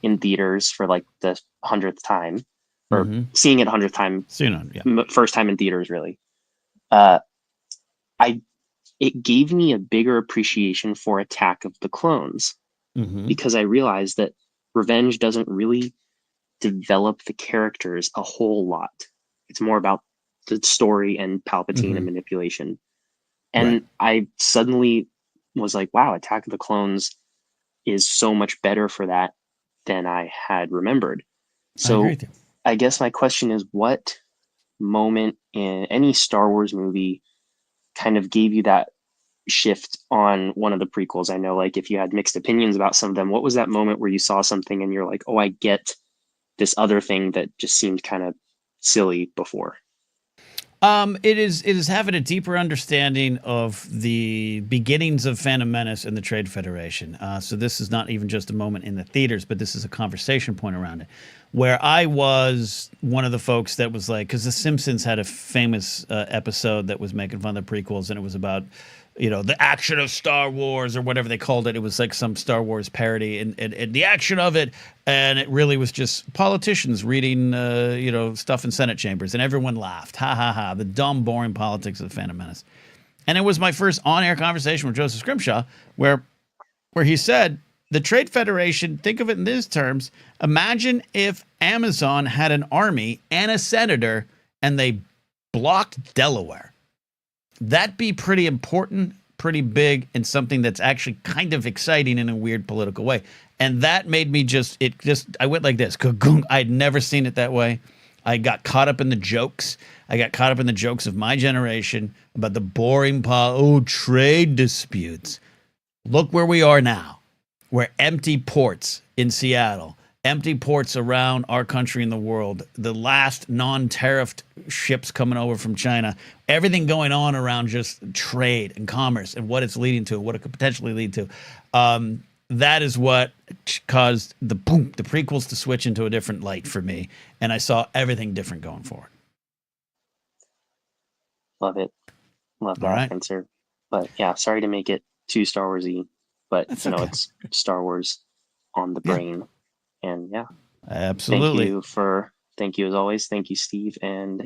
in theaters for like the 100th time, or seeing it 100th time, first time in theaters, really. It gave me a bigger appreciation for Attack of the Clones, because I realized that Revenge doesn't really develop the characters a whole lot. It's more about the story and Palpatine and manipulation. And I suddenly was like, wow, Attack of the Clones is so much better for that than I had remembered. So I guess my question is, what moment in any Star Wars movie kind of gave you that shift on one of the prequels? I know, like, if you had mixed opinions about some of them, what was that moment where you saw something and you're like, oh, I get this other thing that just seemed kind of silly before? It is having a deeper understanding of the beginnings of Phantom Menace and the Trade Federation. So this is not even just a moment in the theaters, but this is a conversation point around it, where I was one of the folks that was like, because The Simpsons had a famous episode that was making fun of the prequels, and it was about, you know, the action of Star Wars or whatever they called it. It was like some Star Wars parody and the action of it. And it really was just politicians reading, stuff in Senate chambers, and everyone laughed. Ha ha ha. The dumb, boring politics of the Phantom Menace. And it was my first on-air conversation with Joseph Scrimshaw where he said, the Trade Federation, think of it in these terms. Imagine if Amazon had an army and a senator and they blocked Delaware. That'd be pretty important, pretty big, and something that's actually kind of exciting in a weird political way. And that made me I went like this. I'd never seen it that way. I got caught up in the jokes. I got caught up in the jokes of my generation about the boring trade disputes. Look where we are now. We're empty ports in Seattle, empty ports around our country and the world, the last non-tariffed ships coming over from China, everything going on around just trade and commerce and what it's leading to, what it could potentially lead to. That is what caused the prequels to switch into a different light for me. And I saw everything different going forward. Love it. Love that answer. But yeah, sorry to make it too Star Wars-y, but it's Star Wars on the brain. And yeah, absolutely. Thank you as always. Thank you, Steve. And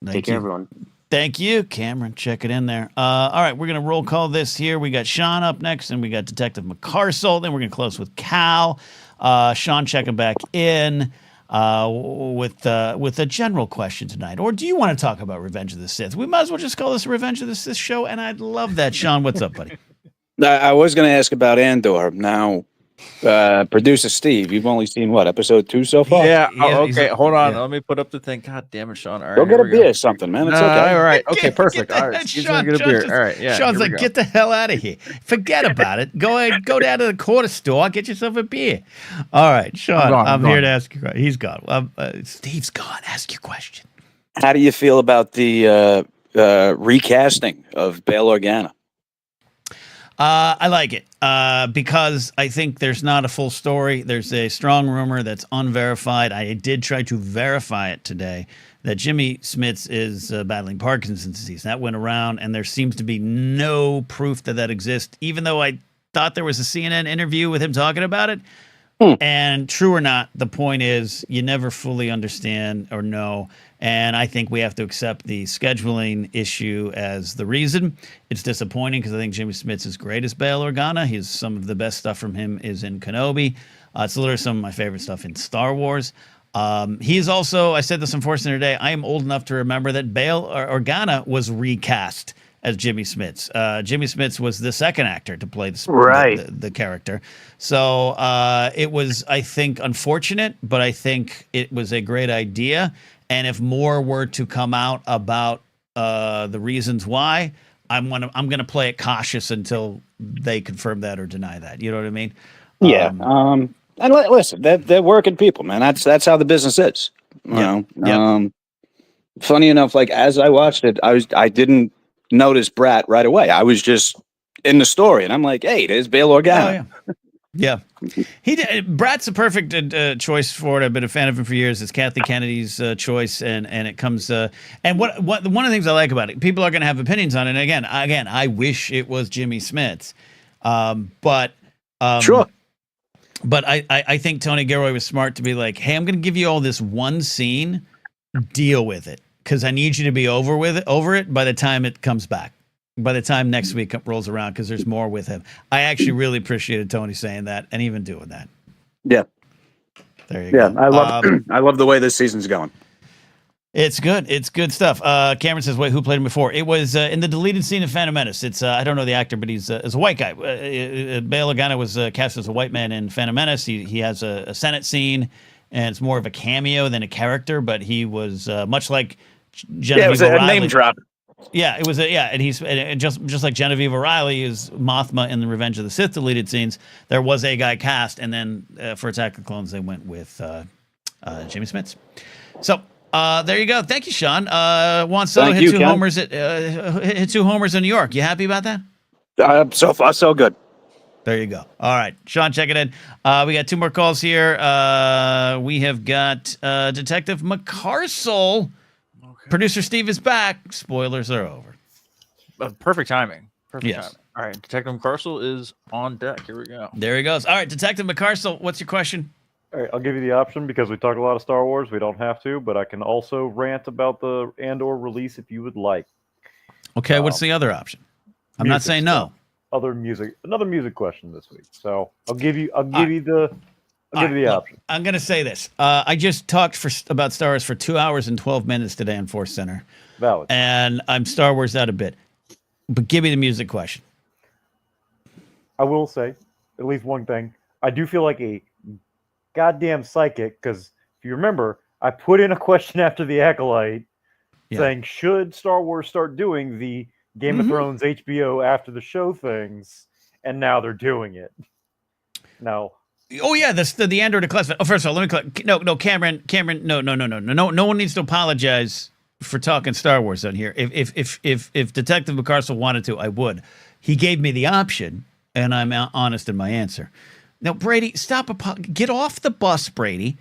take care, everyone. Thank you, Cameron. Check it in there. All right, we're going to roll call this here. We got Sean up next, and we got Detective McCarsell. Then we're going to close with Cal. Sean checking back in with a general question tonight. Or do you want to talk about Revenge of the Sith? We might as well just call this a Revenge of the Sith show, and I'd love that. Sean, what's up, buddy? I was going to ask about Andor. Now, producer Steve, you've only seen episode 2 so far? Yeah. Okay. Hold on. Let me put up the thing. God damn it, Sean. All right. Go get a beer or something, man. It's okay. All right. Okay. Perfect. All right. Sean, get a beer. All right. Yeah. Sean's like, get the hell out of here. Forget about it. Go down to the quarter store. Get yourself a beer. All right, Sean. I'm here to ask you. He's gone. Steve's gone. Ask your question. How do you feel about the recasting of Bail Organa? I like it because I think there's not a full story. There's a strong rumor that's unverified. I did try to verify it today that Jimmy Smits is battling Parkinson's disease. That went around, and there seems to be no proof that exists, even though I thought there was a CNN interview with him talking about it. And true or not, the point is you never fully understand or know. And I think we have to accept the scheduling issue as the reason. It's disappointing because I think Jimmy Smits is great as Bail Organa. Some of the best stuff from him is in Kenobi. It's literally some of my favorite stuff in Star Wars. He is also, I said this unfortunately today, I am old enough to remember that Bail Organa was recast as Jimmy Smits. Jimmy Smits was the second actor to play the character. So it was, I think, unfortunate, but I think it was a great idea. And if more were to come out about the reasons why, I'm gonna play it cautious until they confirm that or deny that. You know what I mean? Yeah. And listen, they're working people, man. That's how the business is. You know. Funny enough, like as I watched it, I didn't notice Brat right away. I was just in the story, and I'm like, hey, there's Bail Organa. Oh, yeah. Brat's a perfect choice for it. I've been a fan of him for years. It's Kathy Kennedy's choice, and it comes. And what one of the things I like about it, people are going to have opinions on it. And again, I wish it was Jimmy Smith's, but Sure. But I think Tony Gilroy was smart to be like, hey, I'm going to give you all this one scene. Deal with it, because I need you to be over it by the time it comes back, by the time next week rolls around, because there's more with him. I actually really appreciated Tony saying that and even doing that. Yeah, there you go. I love I love the way this season's going. It's good stuff. Cameron says, wait, who played him before? It was in the deleted scene of Phantom Menace. It's I don't know the actor, but he's a white guy. Bail Organa was cast as a white man in Phantom Menace. He has a Senate scene, and it's more of a cameo than a character, but he was much like Genevieve Yeah, it was O'Reilly. a name drop. Yeah, it was and he's just like Genevieve O'Reilly is Mothma in the Revenge of the Sith deleted scenes. There was a guy cast, and then for Attack of the Clones they went with Jimmy Smits. So there you go. Thank you, Sean. Juan Soto hit two homers in New York. You happy about that? So far, so good. There you go. All right, Sean, check it in. We got two more calls here. We have got Detective McCarsell. Okay. Producer Steve is back. Spoilers are over. Perfect timing. Perfect Yes. timing. All right, Detective McCarsell is on deck. Here we go. There he goes. All right, Detective McCarsell, what's your question? All right, I'll give you the option because we talked a lot of Star Wars. We don't have to, but I can also rant about the Andor release if you would like. Okay, what's the other option? I'm not saying no. Another music question this week. So I'll give you the option. I'm going to say this. I just talked about Star Wars for 2 hours and 12 minutes today on Force Center. Valid. And I'm Star Wars out a bit. But give me the music question. I will say at least one thing. I do feel like a goddamn psychic because if you remember, I put in a question after the Acolyte saying, should Star Wars start doing the Game of Thrones HBO after the show things? And now they're doing it. No. Oh yeah, the Andor declassified. Oh, first of all, let me no, Cameron, no one needs to apologize for talking Star Wars on here. If Detective McCarsell wanted to, I would. He gave me the option, and I'm honest in my answer. Now, Brady, get off the bus, Brady.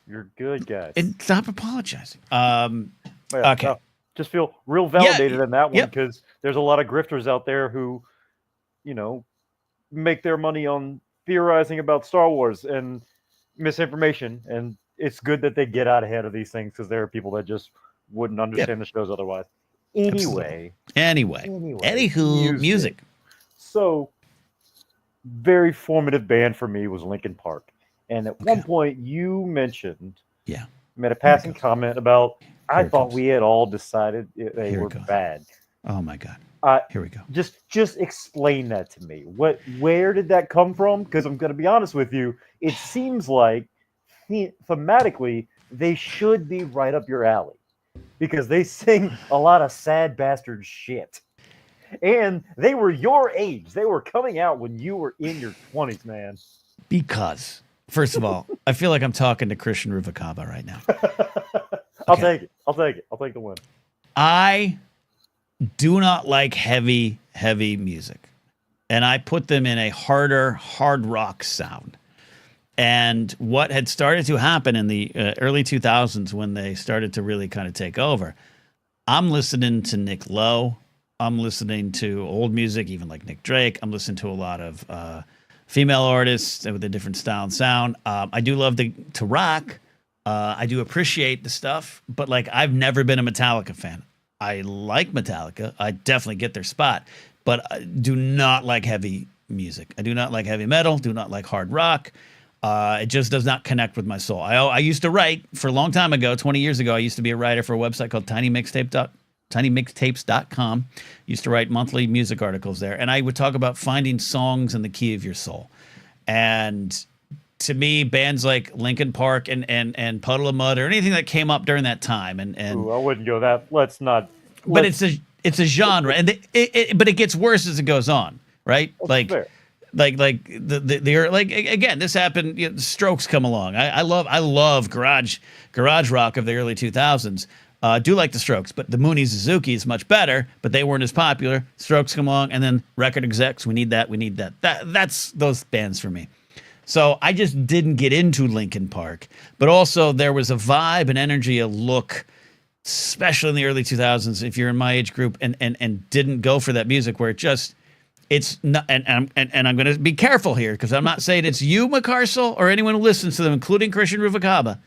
You're good, guys. And stop apologizing. Okay. Just feel real validated in that one because there's a lot of grifters out there who, make their money on theorizing about Star Wars and misinformation. And it's good that they get out ahead of these things because there are people that just wouldn't understand the shows otherwise. Anyway. Anywho, music. So, very formative band for me was Linkin Park. And at one point, you mentioned, made a passing comment about, I thought we had all decided they were bad. Oh my God. Here we go. Just explain that to me. Where did that come from? Because I'm going to be honest with you. It seems like thematically they should be right up your alley because they sing a lot of sad bastard shit. And they were your age. They were coming out when you were in your 20s, man. Because, first of all, I feel like I'm talking to Christian Ruvacaba right now. I'll take it. I'll take the win. I do not like heavy music. And I put them in a harder, hard rock sound. And what had started to happen in the early 2000s when they started to really kind of take over, I'm listening to Nick Lowe. I'm listening to old music, even like Nick Drake. I'm listening to a lot of female artists with a different style and sound. I do love to rock. I do appreciate the stuff, but like I've never been a Metallica fan. I like Metallica. I definitely get their spot, but I do not like heavy music. I do not like heavy metal. Do not like hard rock. It just does not connect with my soul. I used to write for a long time ago, 20 years ago. I used to be a writer for a website called tinymixtapes.com. Used to write monthly music articles there, and I would talk about finding songs in the key of your soul. And to me, bands like Linkin Park and Puddle of Mud or anything that came up during that time, and Ooh, I wouldn't go that. Let's not. But it's it's a genre, and but it gets worse as it goes on, right? That's fair. Like like again, this happened. You know, Strokes come along. I love garage rock of the early 2000s. Do like the Strokes, but the Mooney Suzuki is much better. But they weren't as popular. Strokes come along, and then record execs. We need that. That's those bands for me. So I just didn't get into Linkin Park, but also there was a vibe and energy, a look, especially in the early 2000s. If you're in my age group and didn't go for that music, where it's not, and I'm going to be careful here because I'm not saying it's you, McCarcel, or anyone who listens to them, including Christian Rufacaba,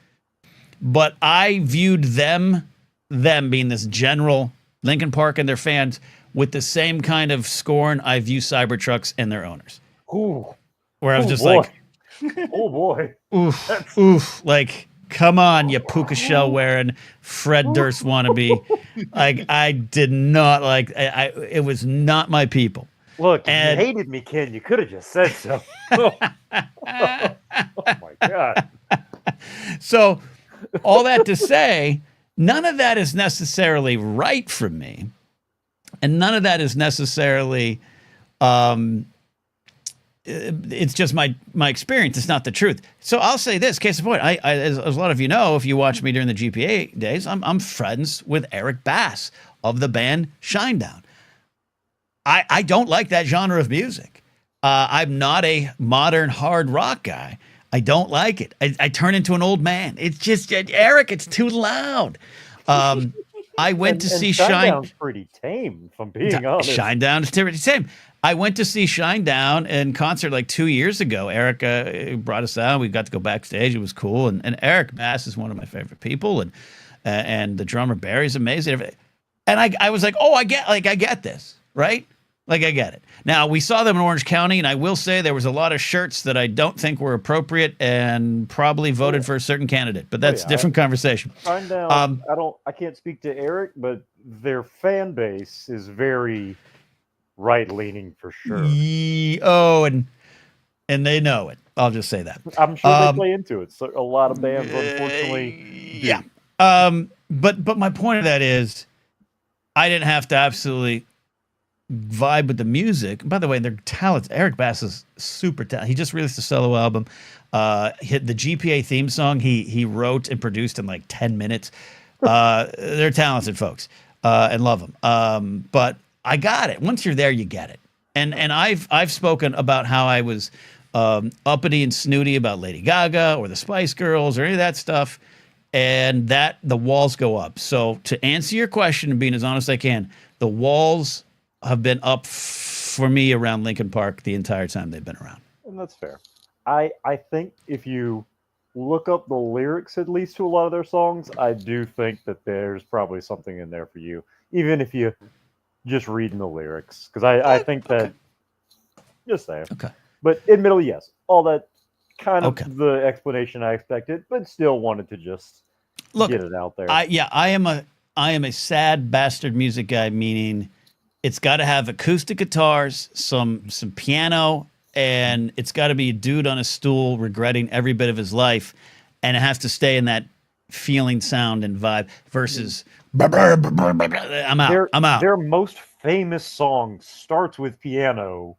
but I viewed them being this general Linkin Park and their fans with the same kind of scorn I view Cybertrucks and their owners. Ooh. Where I was just like, oh boy, oof, like, come on, you puka shell wearing Fred Durst wannabe. Like, I did not like. It was not my people. Look, if you hated me, Ken, you could have just said so. Oh my God. So, all that to say, none of that is necessarily right for me, and none of that is necessarily. It's just my experience. It's not the truth. So I'll say this, case in point. I as a lot of you know, if you watch me during the GPA days, I'm friends with Eric Bass of the band Shinedown. I don't like that genre of music. I'm not a modern hard rock guy. I don't like it. I turn into an old man. It's just Eric. It's too loud. I went to see Shinedown's pretty tame, if I'm being honest. Shinedown's pretty tame. I went to see Shinedown in concert like 2 years ago. Eric brought us out. We got to go backstage. It was cool. And Eric Bass is one of my favorite people. And the drummer Barry's amazing. And I was like, oh, I get this, right? Like, I get it. Now, we saw them in Orange County, and I will say there was a lot of shirts that I don't think were appropriate and probably voted for a certain candidate. But that's a different conversation. Shinedown, I can't speak to Eric, but their fan base is very right-leaning for sure. And they know it. I'll just say that. I'm sure they play into it. So a lot of bands, unfortunately, yeah. But my point of that is, I didn't have to absolutely vibe with the music. By the way, they're talented. Eric Bass is super talented. He just released a solo album. Hit the GPA theme song. He wrote and produced in like 10 minutes. They're talented folks, and love them. But I got it. Once you're there, you get it. And I've spoken about how I was uppity and snooty about Lady Gaga or the Spice Girls or any of that stuff, and that the walls go up. So to answer your question and being as honest as I can, the walls have been up for me around Linkin Park the entire time they've been around. And that's fair. I think if you look up the lyrics, at least to a lot of their songs, I do think that there's probably something in there for you, even if you just reading the lyrics. Because I think that, just saying. Okay. But admittedly, yes, all that kind of the explanation I expected, but still wanted to just get it out there. I am a sad bastard music guy, meaning it's got to have acoustic guitars, some piano, and it's got to be a dude on a stool regretting every bit of his life, and it has to stay in that feeling, sound, and vibe versus I'm out. Their most famous song starts with piano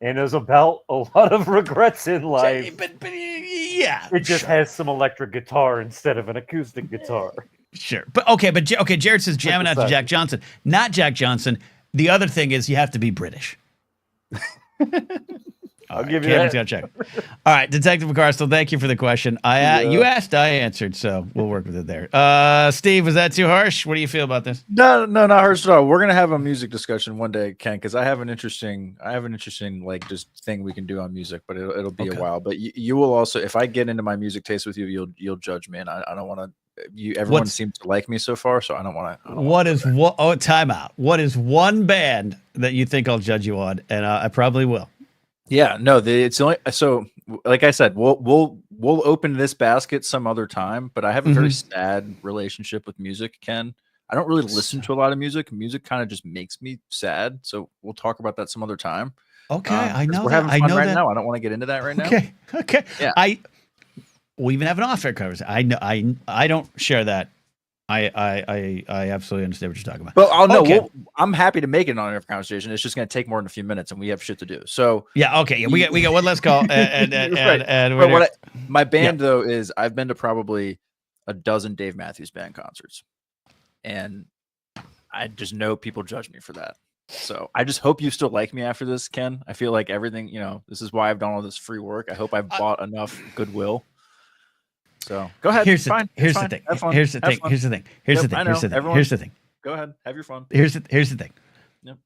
and is about a lot of regrets in life. But yeah, it just has some electric guitar instead of an acoustic guitar. Sure, but Jared says jamming out to Jack Johnson, not Jack Johnson. The other thing is you have to be British. I'll give you that. Check. All right, Detective McCarcel, thank you for the question. You asked, I answered, so we'll work with it there. Steve, was that too harsh? What do you feel about this? No, not harsh at all. We're gonna have a music discussion one day, Ken, because I have an interesting like just thing we can do on music, but it'll be a while. But you will also, if I get into my music taste with you, you'll judge me, and I don't want to. Everyone seems to like me so far, so I don't want to. Time out. What is one band that you think I'll judge you on? And I probably will. Yeah, no, it's only so. Like I said, we'll open this basket some other time. But I have a very sad relationship with music, Ken. I don't really listen to a lot of music. Music kind of just makes me sad. So we'll talk about that some other time. Okay, I know. We're having fun right now. I don't want to get into that right now. Okay. Yeah. We'll even have an off-air conversation. I know. I don't share that. I absolutely understand what you're talking about. But I'll know. Okay. I'm happy to make it an on-air conversation. It's just going to take more than a few minutes, and we have shit to do. So yeah, okay. Yeah, we got one last call. Right. My band though is I've been to probably a dozen Dave Matthews Band concerts, and I just know people judge me for that. So I just hope you still like me after this, Ken. I feel like everything, this is why I've done all this free work. I hope I've bought enough goodwill. So go ahead. Here's the thing. Here's the thing. Here's the thing. Go ahead. Have your fun. Here's the thing. Yep.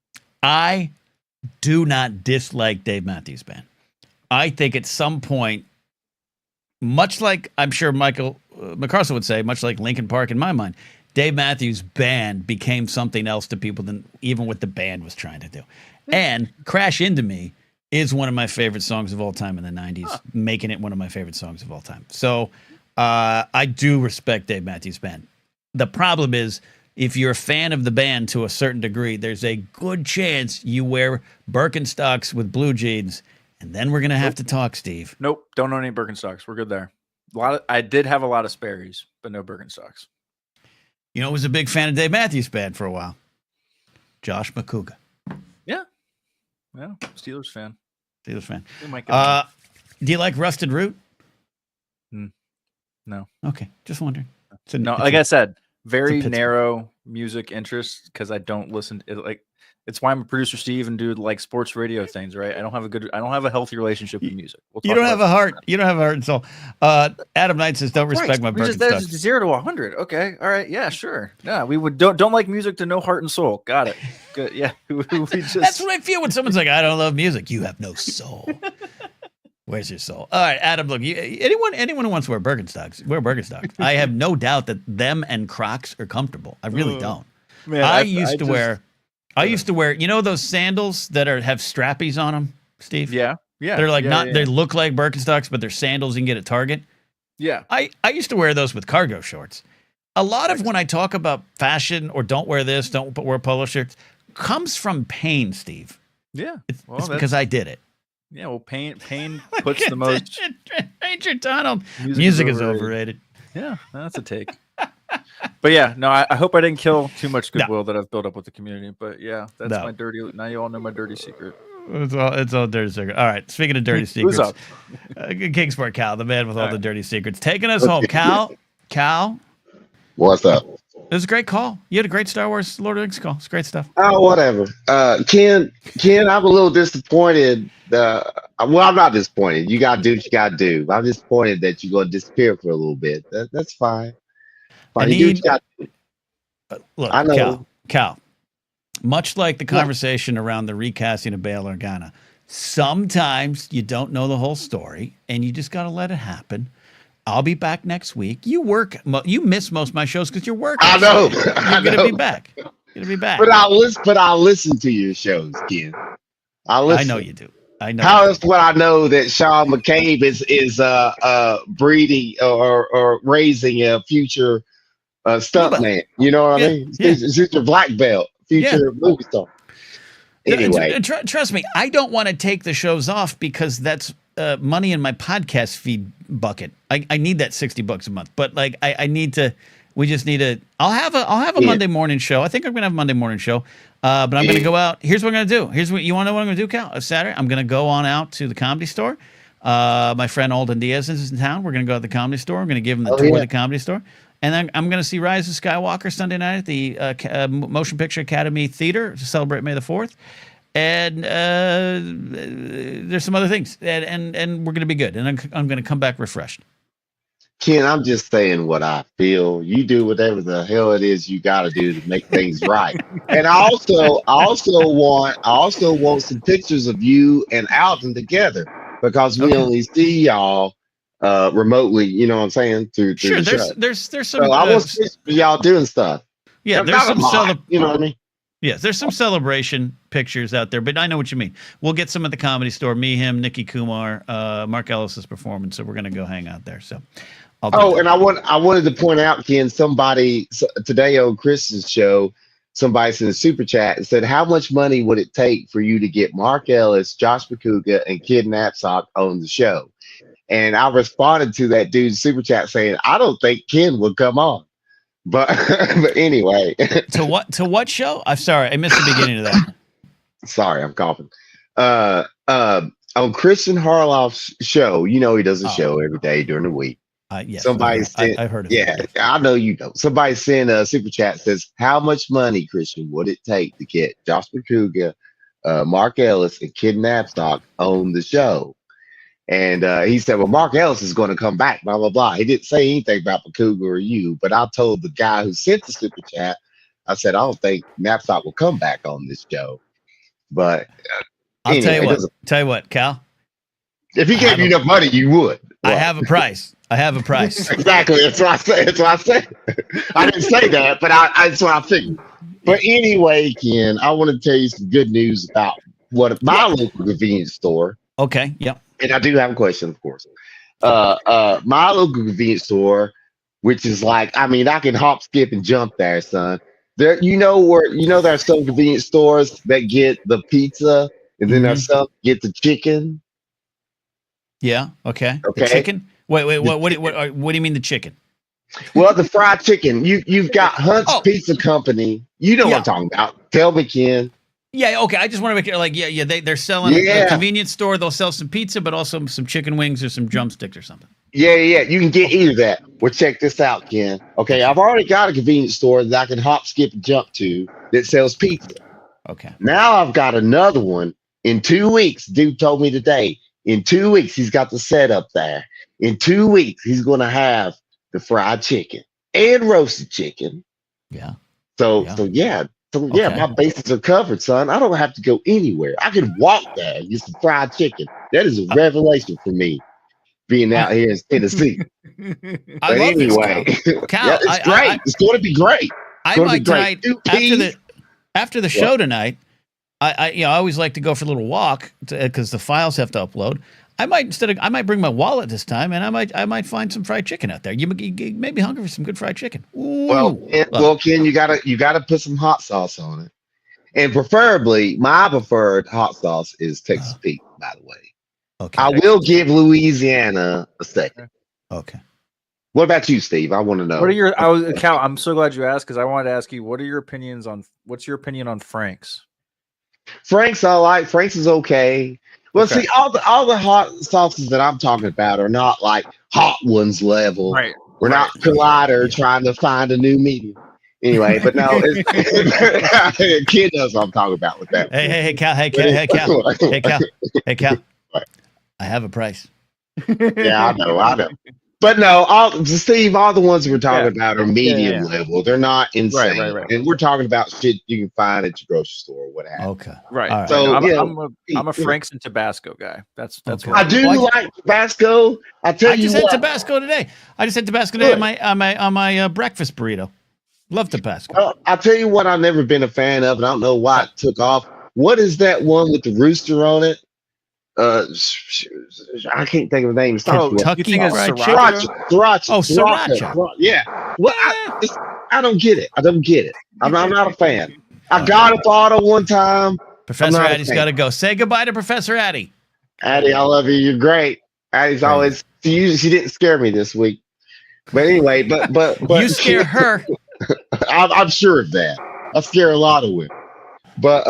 I do not dislike Dave Matthews Band. I think at some point, much like I'm sure Michael McCarthy would say, much like Linkin Park in my mind, Dave Matthews Band became something else to people than even what the band was trying to do. And Crash Into Me is one of my favorite songs of all time in the 90s, making it one of my favorite songs of all time. So I do respect Dave Matthews Band. The problem is, if you're a fan of the band to a certain degree, there's a good chance you wear Birkenstocks with blue jeans, and then we're going to have to talk, Steve. Nope, don't own any Birkenstocks. We're good there. I did have a lot of Sperry's, but no Birkenstocks. You know, I was a big fan of Dave Matthews Band for a while. Josh McCouga. Yeah. Steelers fan. Do you like Rusted Root? No. Okay, just wondering. I said, very narrow music interest because I don't listen. It's why I'm a producer, Steve, and do like sports radio things, right? I don't have a healthy relationship with music. You don't have a heart. You don't have a heart and soul. Adam Knight says, "Don't respect my Birkenstocks." That's 0 to 100. Okay, all right, yeah, sure. Yeah, we would don't like music to no heart and soul. Got it. Good. Yeah, that's what I feel when someone's like, "I don't love music." You have no soul. Where's your soul? All right, Adam. Look, anyone who wants to wear Birkenstocks, wear Birkenstocks. I have no doubt that them and Crocs are comfortable. I really don't. Man, I used to wear, those sandals that have strappies on them, Steve? Yeah. They're like they look like Birkenstocks, but they're sandals you can get at Target. Yeah. I used to wear those with cargo shorts. A lot of when I talk about fashion or don't wear this, don't wear polo shirts, comes from pain, Steve. Yeah. It's because I did it. Yeah, well, pain puts the most. Ranger Donald. Music is overrated. Yeah, that's a take. But yeah, no, I hope I didn't kill too much goodwill that I've built up with the community. But yeah, that's my dirty. Now you all know my dirty secret. It's all dirty secret. All right, speaking of dirty secrets, who's up? Kingsport Cal, the man with all the dirty secrets, taking us home. Cal, what's up? It was a great call. You had a great Star Wars Lord of the Rings call. It's great stuff. Oh, whatever. Ken, I'm a little disappointed. Well, I'm not disappointed. You got to do what you got to do. I'm disappointed that you're going to disappear for a little bit. That's fine. I need, you do what you got to do. Look, I know. Cal, much like the conversation around the recasting of Bail Organa, sometimes you don't know the whole story, and you just got to let it happen. I'll be back next week. You miss most of my shows because you're working. I know. You're going to be back. You're going to be back. But I'll listen to your shows, Ken. I know you do. I know. How else would I know that Sean McCabe is breeding or raising a future stuntman? You know what I mean? Future black belt, future movie star. Anyway, trust me, I don't want to take the shows off because that's money in my podcast feed bucket. I need that $60 a month, but like I need to. We just need to. I'll have a Monday morning show. I think I'm gonna have a Monday morning show. But I'm gonna go out. Here's what I'm gonna do. Here's what you want to know what I'm gonna do, Cal. Saturday, I'm gonna go on out to the Comedy Store. My friend Alden Diaz is in town. We're gonna go to the Comedy Store. I'm gonna give him the tour of the Comedy Store, and then I'm gonna see Rise of Skywalker Sunday night at the Motion Picture Academy Theater to celebrate May the 4th. And there's some other things, and we're gonna be good. And I'm gonna come back refreshed. Ken, I'm just saying what I feel. You do whatever the hell it is you got to do to make things right. And I also want some pictures of you and Alton together because we only see y'all remotely. You know what I'm saying? Through the show. There's some. So I want to see y'all doing stuff. Yeah, there's some you know what I mean? Yes, there's some celebration pictures out there, but I know what you mean. We'll get some at the Comedy Store. Me, him, Nikki Kumar, Mark Ellis's performance. So we're gonna go hang out there. So. And I wanted to point out, Ken, somebody today on Chris's show, somebody sent a super chat and said, how much money would it take for you to get Mark Ellis, Josh McCouga, and Kid Knapsack on the show? And I responded to that dude's super chat saying, I don't think Ken would come on But but anyway, To what show? I'm sorry, I missed the beginning of that. sorry, I'm coughing. On Christian Harloff's show, you know he does a show every day during the week. Yes, Somebody sent, I've heard of yeah, it. I know you know. Somebody sent a super chat says, "How much money, Christian, would it take to get Josh McCouga, Mark Ellis, and Kid Knapsack on the show?" And he said, "Well, Mark Ellis is going to come back, blah blah blah." He didn't say anything about McCouga or you, but I told the guy who sent the super chat, I said, "I don't think Knapsack will come back on this show." But I'll anyway, tell you what, Cal. if he gave you enough money, you would. I have a price. Exactly. That's what I said. That's what I said. I didn't say that, but that's what I figured. But anyway, Ken, I want to tell you some good news about what my local convenience store. Okay. Yep. And I do have a question, of course. My local convenience store, which is like, I mean, I can hop, skip, and jump there, son. There, there's some convenience stores that get the pizza, and then there's some get the chicken. Yeah. Okay. Okay. The chicken. Wait. What do you mean the chicken? Well, the fried chicken. You've got Hunt's Pizza Company. You know what I'm talking about. Tell me, Ken. Yeah, okay. I just want to make it like, they're selling a convenience store. They'll sell some pizza, but also some chicken wings or some drumsticks or something. Yeah. You can get either that. Well, check this out, Ken. Okay, I've already got a convenience store that I can hop, skip, and jump to that sells pizza. Okay. Now I've got another one in 2 weeks. Dude told me today. In 2 weeks, he's got the setup there. In 2 weeks, he's going to have the fried chicken and roasted chicken. Yeah. So my bases are covered, son. I don't have to go anywhere. I can walk there and get some fried chicken. That is a revelation for me, being out here in Tennessee. I love anyway, this, Cal. yeah, it's great. It's going to be great. I might tonight after the show tonight. I always like to go for a little walk because the files have to upload. I might bring my wallet this time, and I might find some fried chicken out there. You may be hungry for some good fried chicken. Ooh. Well, Ken, you gotta put some hot sauce on it, and preferably my preferred hot sauce is Texas Pete. By the way, okay. I will give Louisiana a second. Okay. What about you, Steve? I want to know. What are your? I'm so glad you asked because I wanted to ask you. What's your opinion on Frank's? Frank's I like. Frank's is okay. Well, see, all the hot sauces that I'm talking about are not like hot ones level. Right. We're not Collider trying to find a new medium. Anyway, but no, Kid knows what I'm talking about with that. Hey, Cal. Hey, Cal. I have a price. Yeah, I know. But no, Steve, all the ones we're talking about are medium level. They're not insane. Right. And we're talking about shit you can find at your grocery store or what have you. Okay. Right. All right. So I'm a Frank's and Tabasco guy. That's okay. what I do like Tabasco. I just had Tabasco today. On my breakfast burrito. Love Tabasco. Well, I'll tell you what I've never been a fan of, and I don't know why it took off. What is that one with the rooster on it? I can't think of the name. Kentucky Fried Chicken. Sriracha. Oh, Sriracha. Yeah. Well, I don't get it. I'm not a fan. I got a bottle one time. Professor Addie's got to go. Say goodbye to Professor Addie. Addie, I love you. You're great. Addie's always. She didn't scare me this week. But anyway, but you scare her. I'm sure of that. I scare a lot of women. But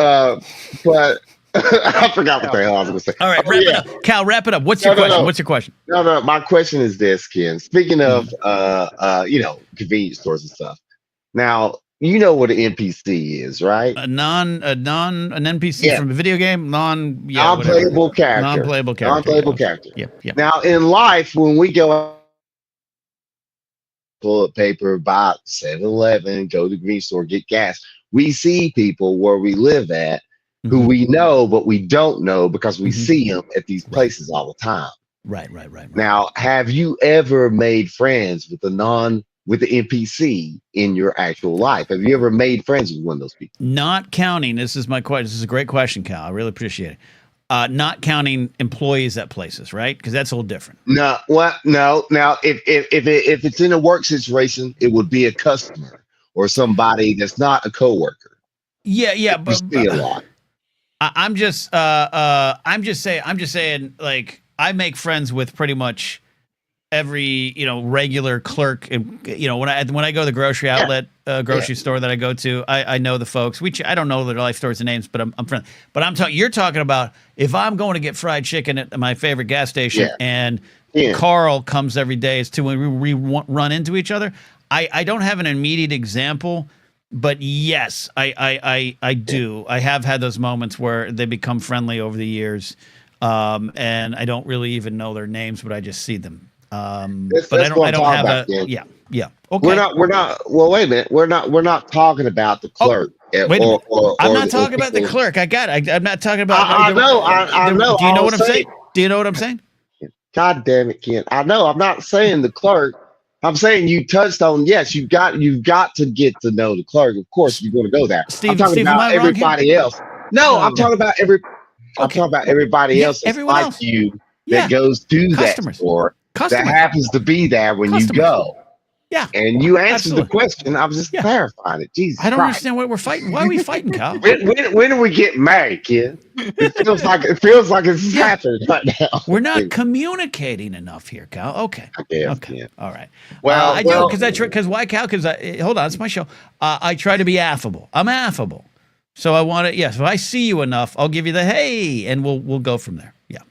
I forgot what the hell I was going to say. All right, wrap it up. Cal, wrap it up. What's your question? What's your question? No. My question is this, Ken. Speaking of, convenience stores and stuff. Now, you know what an NPC is, right? An NPC from a video game, non-playable character. Non-playable character. Yep. Now, in life, when we go toilet paper, buy 7-Eleven, go to the convenience store, get gas, we see people where we live at who we know, but we don't know because we see them at these places all the time. Right. Now, have you ever made friends with the NPC in your actual life? Have you ever made friends with one of those people? Not counting. This is my question. This is a great question, Cal. I really appreciate it. Not counting employees at places, right? Because that's a little different. No. Now, if it's in a work situation, it would be a customer or somebody that's not a coworker. Yeah. But see a lot. I'm just saying, like, I make friends with pretty much regular clerk. When I go to the grocery outlet, grocery store that I go to, I know the folks. I don't know their life stories and names, but I'm friendly. But you're talking about if I'm going to get fried chicken at my favorite gas station and Carl comes every day, as to when we run into each other. I don't have an immediate example, but yes, I do. I have had those moments where they become friendly over the years, and I don't really even know their names, but I just see them. But I don't have a yeah. Okay. We're not. Well, wait a minute. We're not talking about the clerk. Wait a minute. I'm not talking about the clerk. I got it. I'm not talking about. I know. Do you know what I'm saying? Do you know what I'm saying? God damn it, Ken. I know. I'm not saying the clerk. I'm saying you touched on, yes, you've got to get to know the clerk. Of course, you're going to go there. I'm talking about everybody else. No, I'm talking about I'm talking about everybody else that's like else. You that goes to that store that happens to be there when you go. Yeah. And you answered the question. I was just clarifying it. Jesus I don't understand why we're fighting. Why are we fighting, Kyle? When do we get married, kid? It feels like it's happening right now. We're not communicating enough here, Kyle. Okay. Okay. Yeah. All right. Well, I do because why, Kyle? Because hold on, it's my show. I try to be affable. I'm affable. So I want to. Yes. If I see you enough, I'll give you the hey, and we'll go from there. Yeah.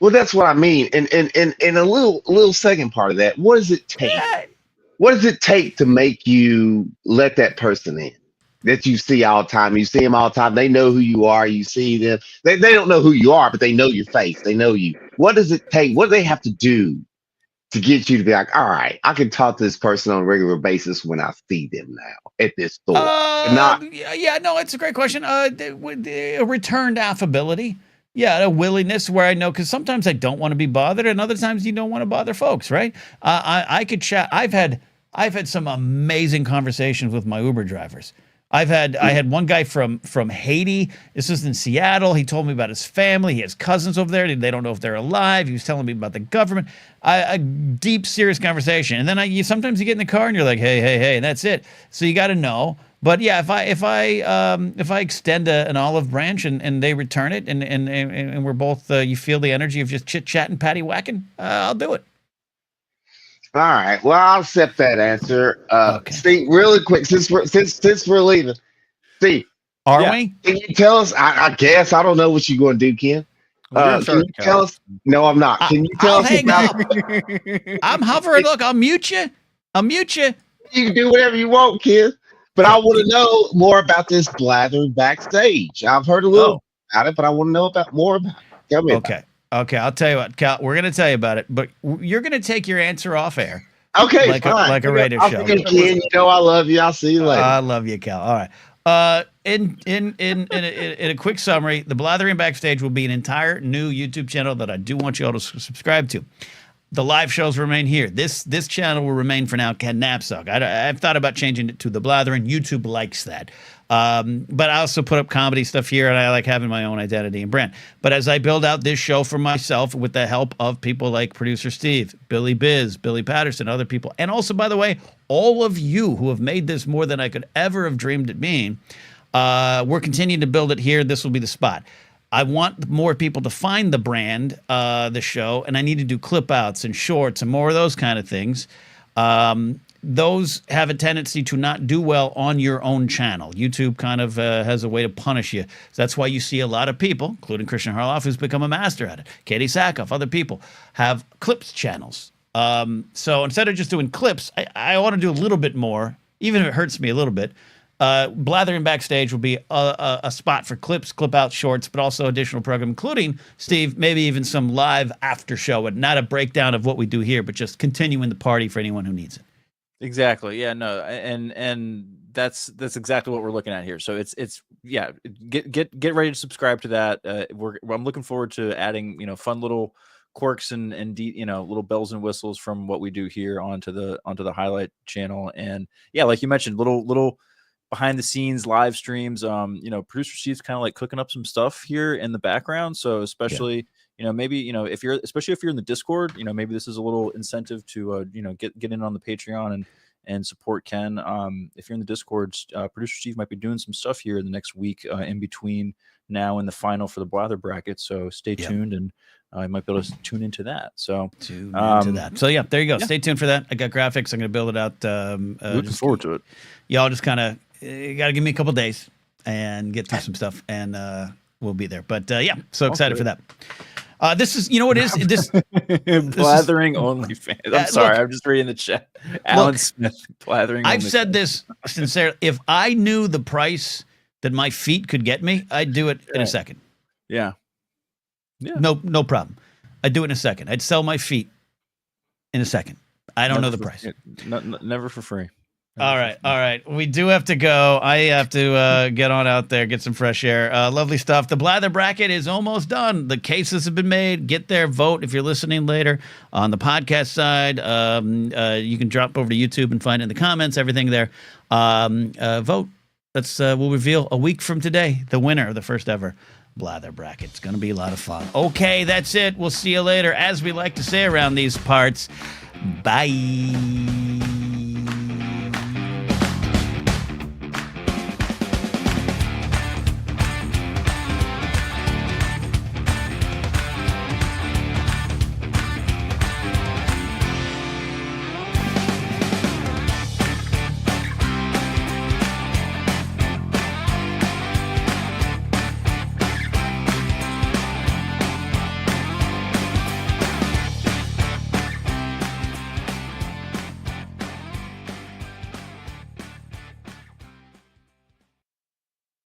Well, that's what I mean. And a little second part of that. What does it take? What does it take to make you let that person in that you see all the time? You see them all the time. They know who you are. You see them. They don't know who you are, but they know your face. They know you. What does it take? What do they have to do to get you to be like, all right, I can talk to this person on a regular basis when I see them now at this store? No, it's a great question. A returned affability. Yeah, a willingness where I know, because sometimes I don't want to be bothered, and other times you don't want to bother folks, right? I could chat. I've had some amazing conversations with my Uber drivers. I had one guy from Haiti. This was in Seattle. He told me about his family. He has cousins over there. They don't know if they're alive. He was telling me about the government. A deep, serious conversation. And then sometimes you get in the car and you're like, hey, and that's it. So you got to know. But yeah, if I extend an olive branch and they return it and we're both you feel the energy of just chit chatting, patty whacking, I'll do it. All right. Well, I'll accept that answer. Steve, really quick, since we're leaving, Steve, we? Can you tell us? I guess I don't know what you're going to do, Ken. Can you tell us? No, I'm not. Can you tell us about? I'm hovering. Look, I'll mute you. You can do whatever you want, Ken. But I want to know more about this Blathering backstage. I've heard a little about it, but I want to know more about it. Tell me. Okay. I'll tell you what, Cal. We're going to tell you about it, but you're going to take your answer off air. Okay, like fine. A radio show. Ken, I love you. I'll see you later. I love you, Cal. All right. In a quick summary, the Blathering backstage will be an entire new YouTube channel that I do want you all to subscribe to. The live shows remain here. This channel will remain for now. Ken Napzok. I've thought about changing it to the Blathering. YouTube likes that. But I also put up comedy stuff here, and I like having my own identity and brand. But as I build out this show for myself with the help of people like producer Steve, Billy Biz, Billy Patterson, other people, and also, by the way, all of you who have made this more than I could ever have dreamed it being, we're continuing to build it here. This will be the spot. I want more people to find the brand, the show, and I need to do clip outs and shorts and more of those kind of things. Those have a tendency to not do well on your own channel. YouTube kind of has a way to punish you. So that's why you see a lot of people, including Christian Harloff, who's become a master at it, Katie Sackhoff, other people, have clips channels. So instead of just doing clips, I want to do a little bit more, even if it hurts me a little bit. Blathering backstage will be a spot for clips, clip out shorts, but also additional program, including, Steve, maybe even some live after show, and not a breakdown of what we do here, but just continuing the party for anyone who needs it. Exactly. Yeah, no. And that's exactly what we're looking at here. So it's get ready to subscribe to that. I'm looking forward to adding, fun little quirks and little bells and whistles from what we do here onto the highlight channel. And yeah, like you mentioned, little behind the scenes live streams. Producer Steve's kind of like cooking up some stuff here in the background. So especially, maybe, if you're in the Discord, maybe this is a little incentive to, get in on the Patreon and support Ken. If you're in the Discord, Producer Steve might be doing some stuff here in the next week in between now in the final for the Blather bracket. So stay tuned, and I might be able to tune into that. So tune into that. So yeah, there you go. Yeah. Stay tuned for that. I got graphics. I'm going to build it out. Looking forward to it. Y'all just kind of got to give me a couple days and get through some stuff, and we'll be there. But yeah, so excited for that. This is, you know what it is? Blathering only fans. I'm sorry, look, I'm just reading the chat. Alan Smith, Blathering. I've only said fans. this sincerely. If I knew the price that my feet could get me, I'd do it in a second. Yeah. No problem. I'd do it in a second. I'd sell my feet in a second. I don't know the price. Never for free. All right. We do have to go. I have to get on out there, get some fresh air. Lovely stuff. The Blather bracket is almost done. The cases have been made. Get there, vote. If you're listening later on the podcast side, you can drop over to YouTube and find it in the comments, everything there. Vote. We'll reveal a week from today the winner of the first ever Blather bracket. It's going to be a lot of fun. Okay, that's it. We'll see you later. As we like to say around these parts, bye.